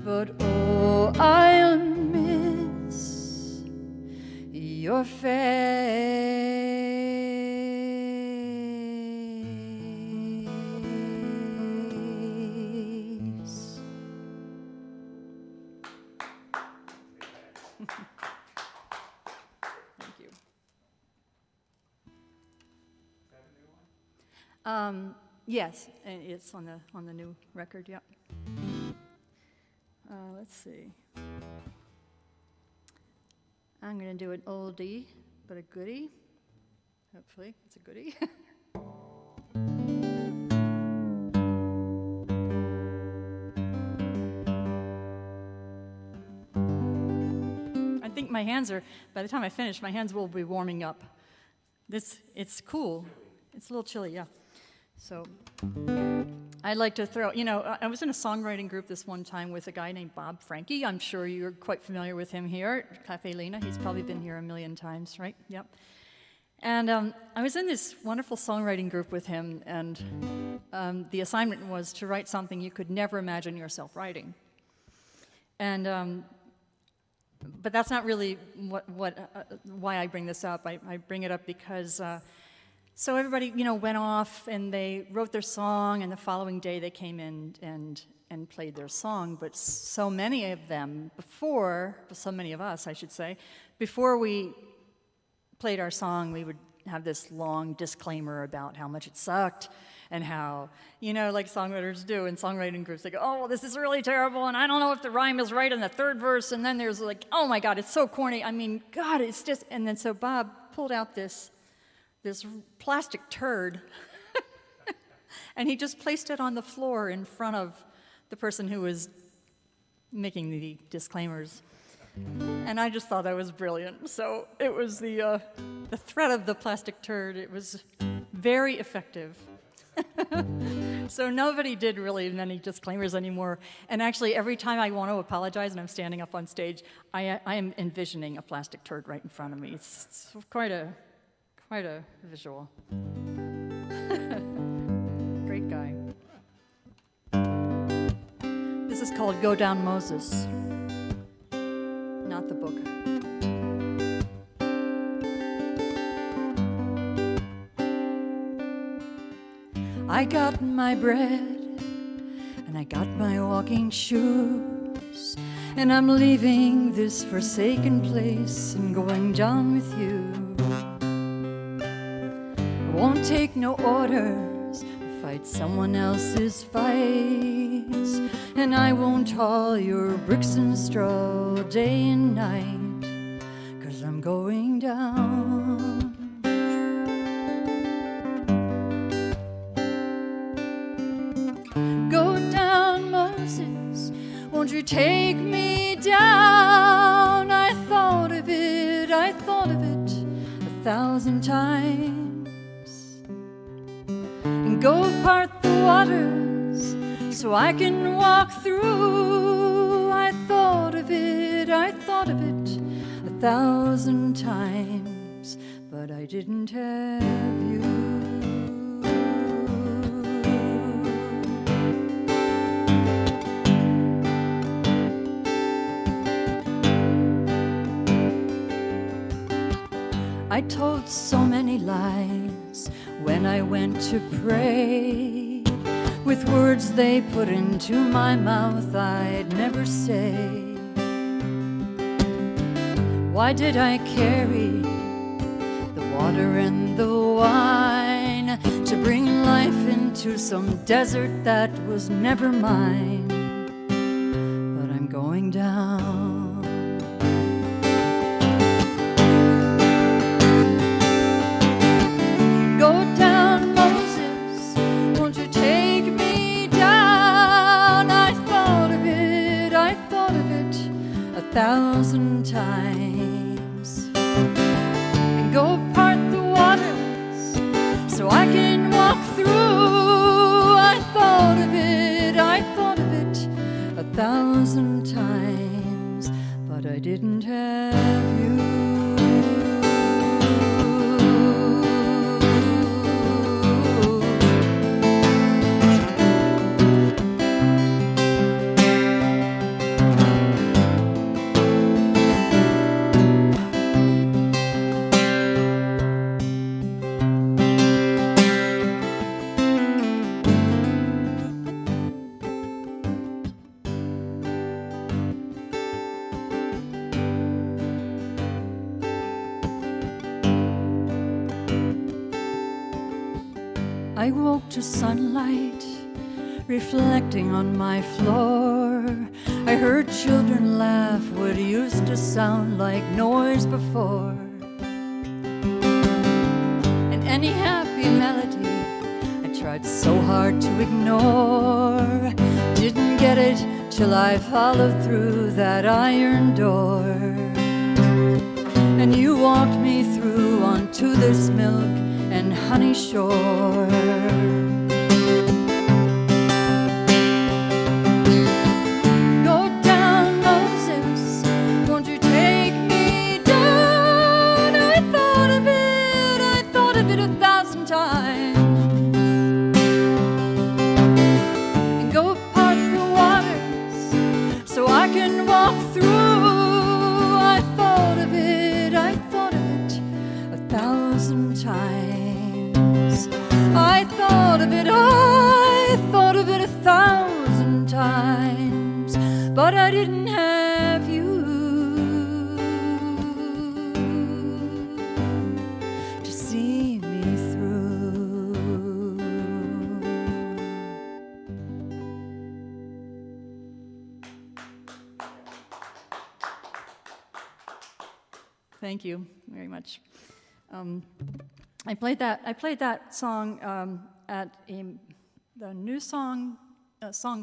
S4: But oh, I'll miss your face. Thank you. Yes, and it's on the new record. Yep. Let's see. I'm gonna do an oldie, but a goodie. Hopefully, it's a goodie. I think my hands are. By the time I finish, my hands will be warming up. It's cool. It's a little chilly, yeah. So I'd like to throw, I was in a songwriting group this one time with a guy named Bob Franke. I'm sure you're quite familiar with him here at Caffè Lena. He's probably been here a million times, right? Yep. And I was in this wonderful songwriting group with him, and the assignment was to write something you could never imagine yourself writing. And but that's not really why I bring this up. I bring it up because so everybody, went off and they wrote their song, and the following day they came in and played their song. But so many of us, I should say, before we played our song, we would have this long disclaimer about how much it sucked and how, like songwriters do in songwriting groups, they go, oh, well, this is really terrible, and I don't know if the rhyme is right in the third verse, and then there's like, oh my God, it's so corny. I mean, God, it's just, and then so Bob pulled out this plastic turd, and he just placed it on the floor in front of the person who was making the disclaimers. And I just thought that was brilliant. So it was the threat of the plastic turd. It was very effective. So nobody did really many disclaimers anymore. And actually, every time I want to apologize and I'm standing up on stage, I am envisioning a plastic turd right in front of me. It's quite a visual. Great guy. This is called Go Down Moses, not the book. I got my bread and I got my walking shoes, and I'm leaving this forsaken place and going down with you. Won't take no orders to fight someone else's fights, and I won't haul your bricks and straw day and night, 'cause I'm going down. take me down? I thought of it 1,000 times. And go part the waters so I can walk through. I thought of it 1,000 times, but I didn't have you. I told so many lies when I went to pray, with words they put into my mouth I'd never say. Why did I carry the water and the wine to bring life into some desert that was never mine? But I'm going down. Go down, Moses, won't you take me down? I thought of it 1,000 times. And go part the waters so I can walk through. I thought of it 1,000 times, but I didn't have you. I woke to sunlight reflecting on my floor. I heard children laugh, what used to sound like noise before. And any happy melody I tried so hard to ignore. Didn't get it till I followed through that iron door. And you walked me through onto this milk and honey shore. Go down, Moses, won't you take me down? I thought of it 1,000 times. And go part the waters so I can walk through. I thought of it 1,000 times. I thought of it 1,000 times, but I didn't have you to see me through. Thank you very much. I played that song at the new song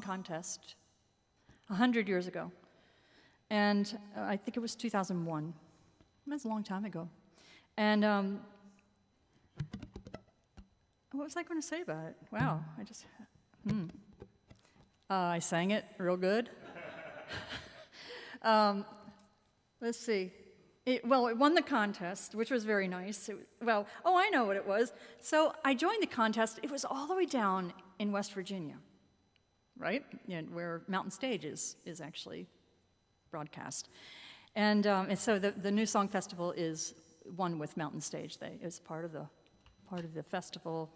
S4: contest 100 years ago, and I think it was 2001. That's a long time ago. And what was I going to say about it? Wow, I sang it real good. Let's see. It won the contest, which was very nice. I know what it was. So I joined the contest. It was all the way down in West Virginia, right? Where Mountain Stage is actually broadcast. And so the New Song Festival is one with Mountain Stage. It's part of the festival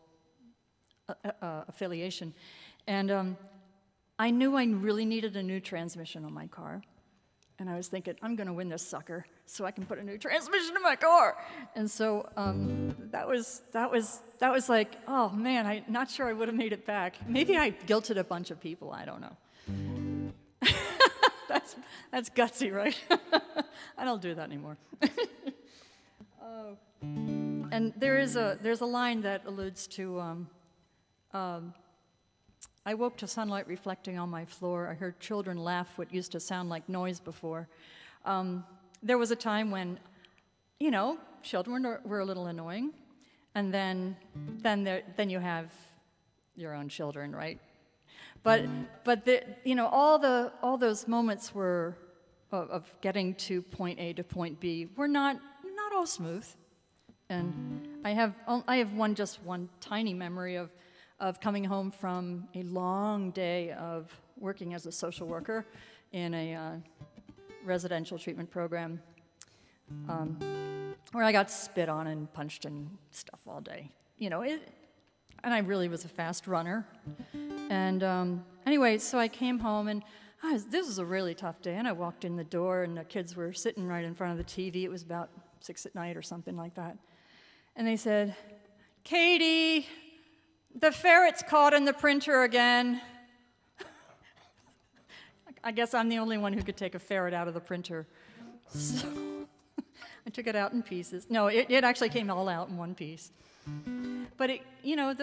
S4: affiliation. And I knew I really needed a new transmission on my car. And I was thinking, I'm going to win this sucker so I can put a new transmission in my car. And so that was like, oh man, I'm not sure I would have made it back. Maybe I guilted a bunch of people. I don't know. That's gutsy, right? I don't do that anymore. And there's a line that alludes to I woke to sunlight reflecting on my floor. I heard children laugh what used to sound like noise before. There was a time when, you know, children were a little annoying, and then you have your own children, right? But you know, all those moments were of getting to point A to point B were not all smooth. And I have one tiny memory of coming home from a long day of working as a social worker in a residential treatment program, where I got spit on and punched and stuff all day. You know, and I really was a fast runner. And anyway, so I came home, and this was a really tough day, and I walked in the door, and the kids were sitting right in front of the TV. It was about 6 p.m. or something like that. And they said, "Katie, the ferret's caught in the printer again." I guess I'm the only one who could take a ferret out of the printer. So I took it out in pieces. No, it actually came all out in one piece. But it, you know, it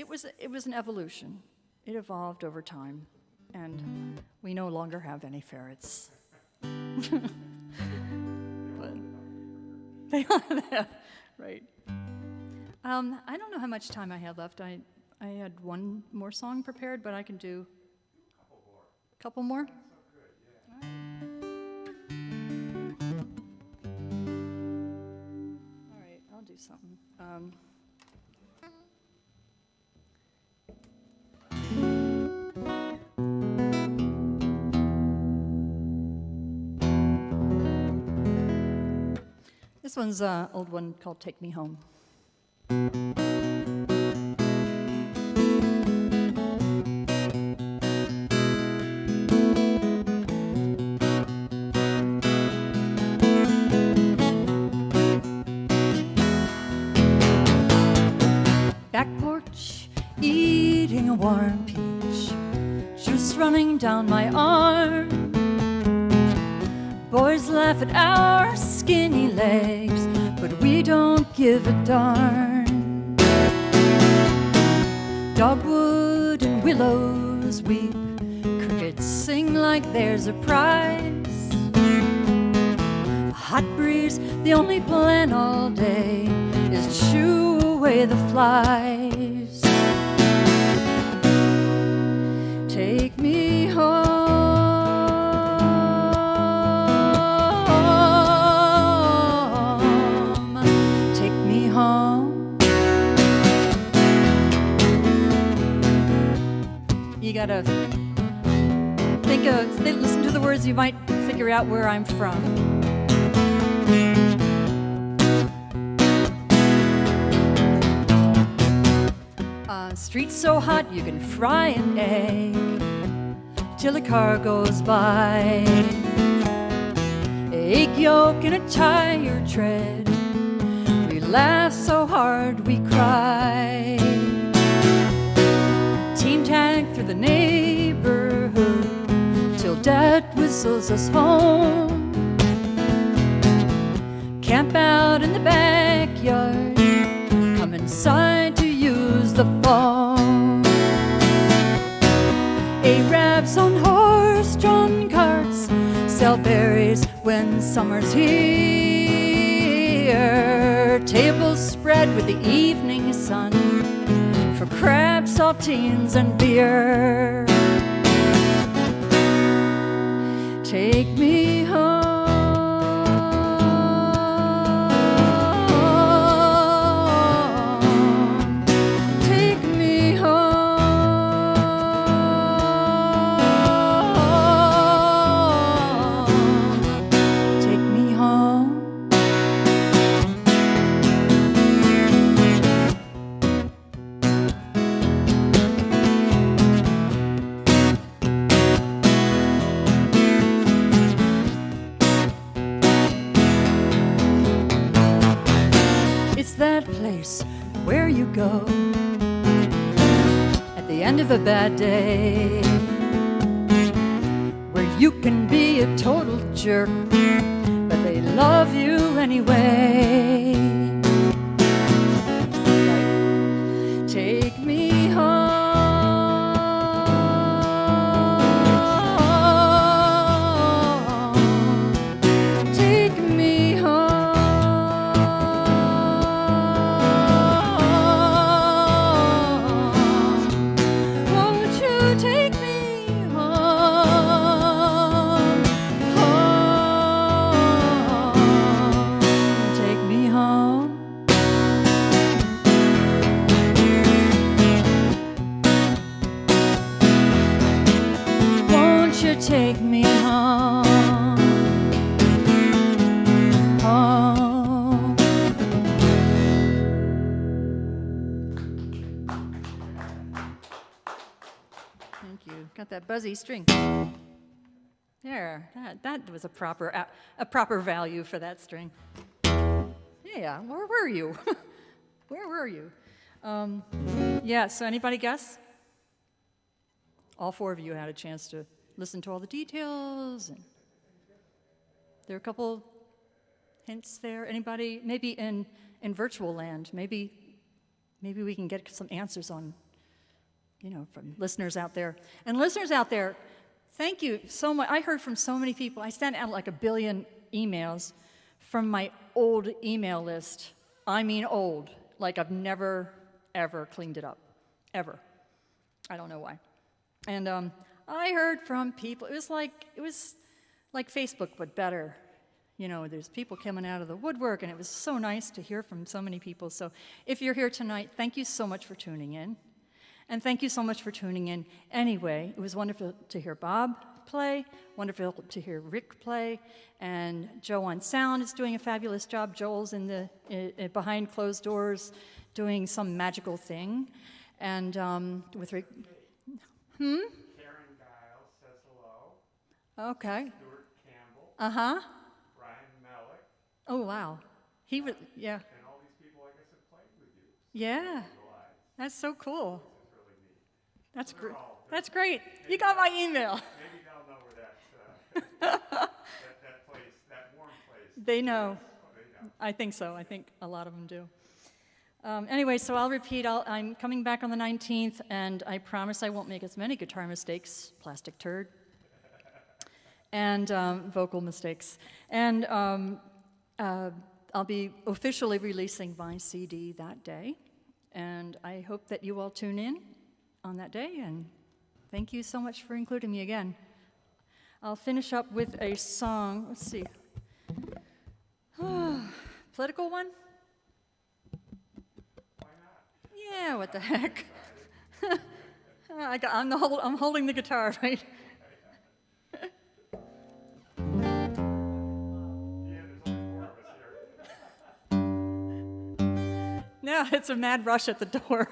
S4: was an evolution. It evolved over time, and we no longer have any ferrets. But they are there, right? I don't know how much time I have left. I had one more song prepared, but I can do a couple more. All right, I'll do something. This one's an old one called "Take Me Home." Back porch, eating a warm peach, juice running down my arm. Boys laugh at our skinny legs, but we don't give a darn. Dogwood and willows weep, crickets sing like there's a prize. A hot breeze, the only plan all day is to shoo away the flies. Take me home. You gotta listen to the words, you might figure out where I'm from. Street so hot you can fry an egg till a car goes by. Egg yolk in a tire tread, we laugh so hard we cry. Team tag through the neighborhood till Dad whistles us home. Camp out in the backyard, come inside to use the phone. Arabs on horse-drawn carts sell berries when summer's here. Tables spread with the evening sun for crabs, saltines, and beer. Take me home. Take me home. Take me home. That place where you go at the end of a bad day, where you can be a total jerk, but they love you anyway. Take me home. buzzy string. There, that was a proper value for that string. Yeah, where were you? Where were you? Yeah, so anybody guess? All four of you had a chance to listen to all the details. And there are a couple hints there. Anybody, maybe in virtual land, maybe we can get some answers on, from listeners out there. And listeners out there, thank you so much. I heard from so many people. I sent out like 1 billion emails from my old email list. I mean old, like I've never, ever cleaned it up, ever. I don't know why. And I heard from people, it was like Facebook, but better. There's people coming out of the woodwork, and it was so nice to hear from so many people. So if you're here tonight, thank you so much for tuning in. And thank you so much for tuning in anyway. It was wonderful to hear Bob play, wonderful to hear Rick play, and Joe on sound is doing a fabulous job. Joel's in behind closed doors doing some magical thing. And with Rick...
S2: Karen Giles says hello.
S4: Okay.
S2: Stuart Campbell.
S4: Uh-huh.
S2: Brian Melick.
S4: Oh, wow. He was, yeah.
S2: And all these people, I guess, have played with you.
S4: Yeah. That's so cool.
S2: It's really neat.
S4: That's great. That's great. You got my email.
S2: Maybe they'll know where that place, that warm place.
S4: They know.
S2: They know.
S4: I think so. I think a lot of them do. Anyway, so I'll repeat. I'm coming back on the 19th, and I promise I won't make as many guitar mistakes, plastic turd, and vocal mistakes. And I'll be officially releasing my CD that day, and I hope that you all tune in on that day, and thank you so much for including me again. I'll finish up with a song. Let's see. Political one? Yeah, what the heck? I'm holding the guitar, right? No, it's a mad rush at the door.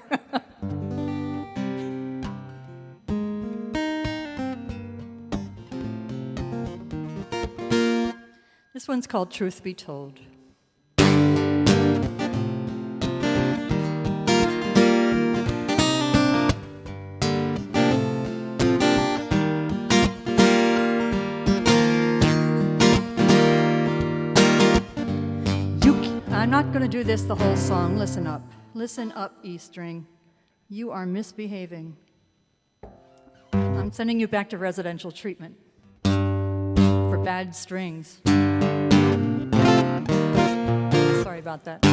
S4: This one's called Truth Be Told. I'm not going to do this the whole song. Listen up. Listen up, E string. You are misbehaving. I'm sending you back to residential treatment for bad strings. Sorry about that.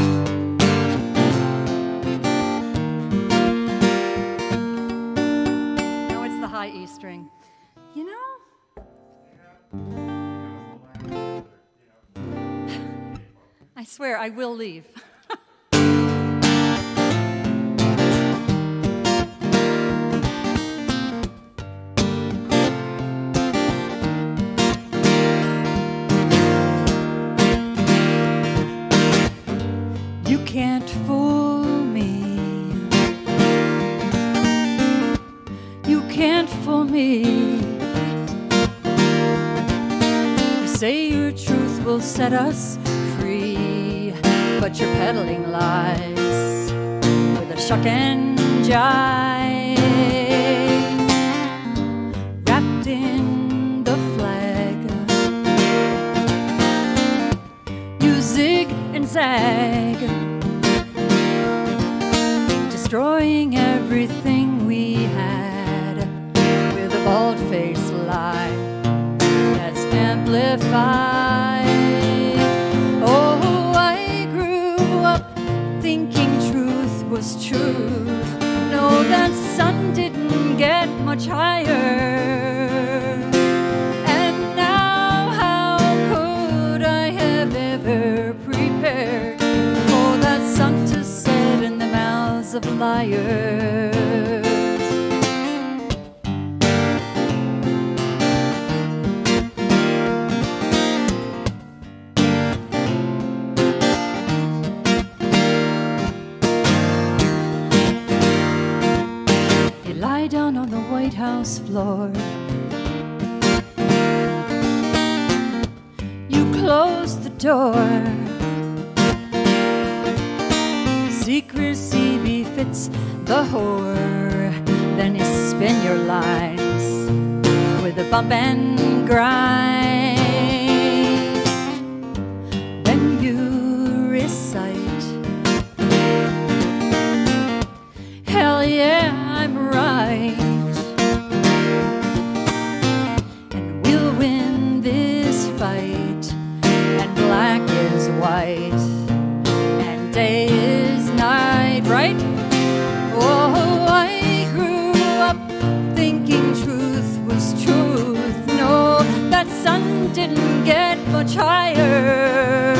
S4: No, it's the high E string. I swear I will leave. You can't fool me. You can't fool me. You say your truth will set us free, but you're peddling lies with a shuck and jive, wrapped in the flag. You zig and zag, destroying everything we had with a bald-faced lie that's amplified. Oh, I grew up thinking truth was truth. No, that sun didn't get much higher. And now how could I have ever prepared for that sun to set in the mouths of liars? Down on the White House floor, close the door. Secrecy befits the whore. Then you spin your lines with a bump and grind. Then you recite, hell yeah, I'm right. And we'll win this fight. And black is white. And day is night, right? Oh, I grew up thinking truth was truth. No, that sun didn't get much higher.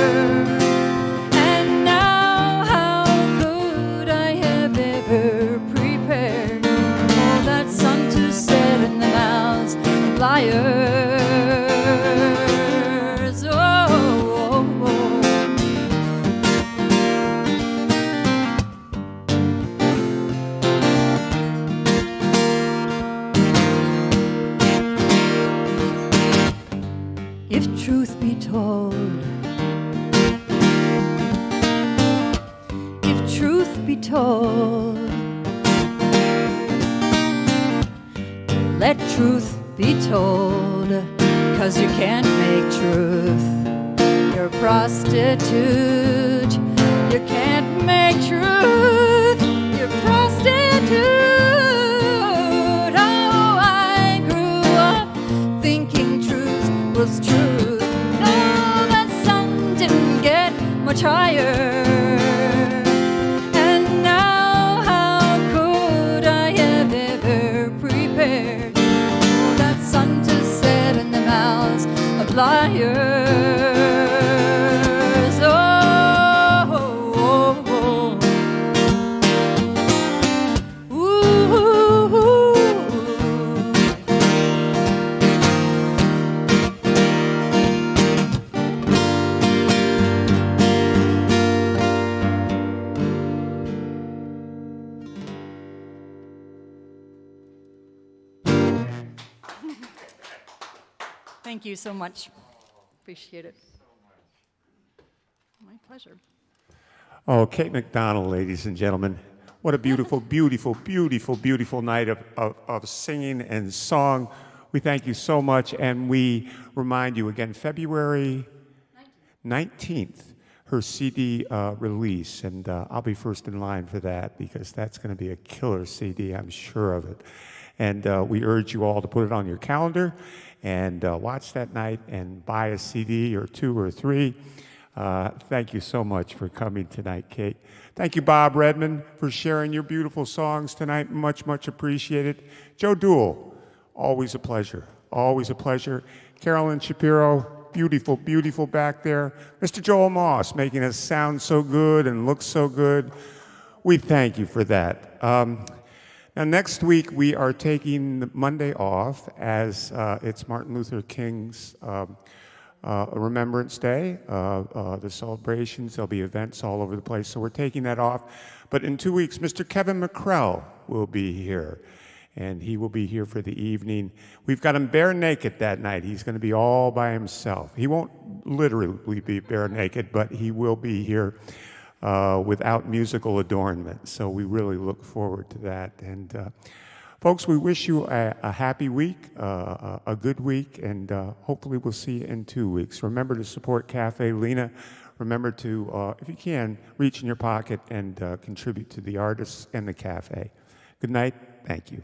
S4: And now how could I have ever prepared for that sun to set in the mouths of liars? If truth be told, if truth be told, let truth be told, 'cause you can't make truth your prostitute. You can't make truth your prostitute. Oh, I grew up thinking truth was true. No, that sun didn't get much higher. And now how could I have ever prepared for that sun to set in the mouths of liars? Thank you so much. Appreciate it. My pleasure.
S2: Oh, Kate McDonnell, ladies and gentlemen. What a beautiful, beautiful, beautiful, beautiful night of singing and song. We thank you so much, and we remind you again, February 19th, her CD release, and I'll be first in line for that because that's going to be a killer CD, I'm sure of it. And we urge you all to put it on your calendar and watch that night and buy a CD or two or three. Thank you so much for coming tonight, Kate. Thank you, Bob Redmond, for sharing your beautiful songs tonight. Much, much appreciated. Joe Duell, always a pleasure. Always a pleasure. Carolyn Shapiro, beautiful, beautiful back there. Mr. Joel Moss, making us sound so good and look so good. We thank you for that. Now, next week, we are taking Monday off as it's Martin Luther King's Remembrance Day, the celebrations. There'll be events all over the place, so we're taking that off. But in 2 weeks, Mr. Kevin McCrell will be here, and he will be here for the evening. We've got him bare naked that night. He's going to be all by himself. He won't literally be bare naked, but he will be here without musical adornment. So we really look forward to that. And folks, we wish you a happy week, a good week, and hopefully we'll see you in 2 weeks. Remember to support Caffè Lena. Remember to, if you can, reach in your pocket and contribute to the artists and the cafe. Good night. Thank you.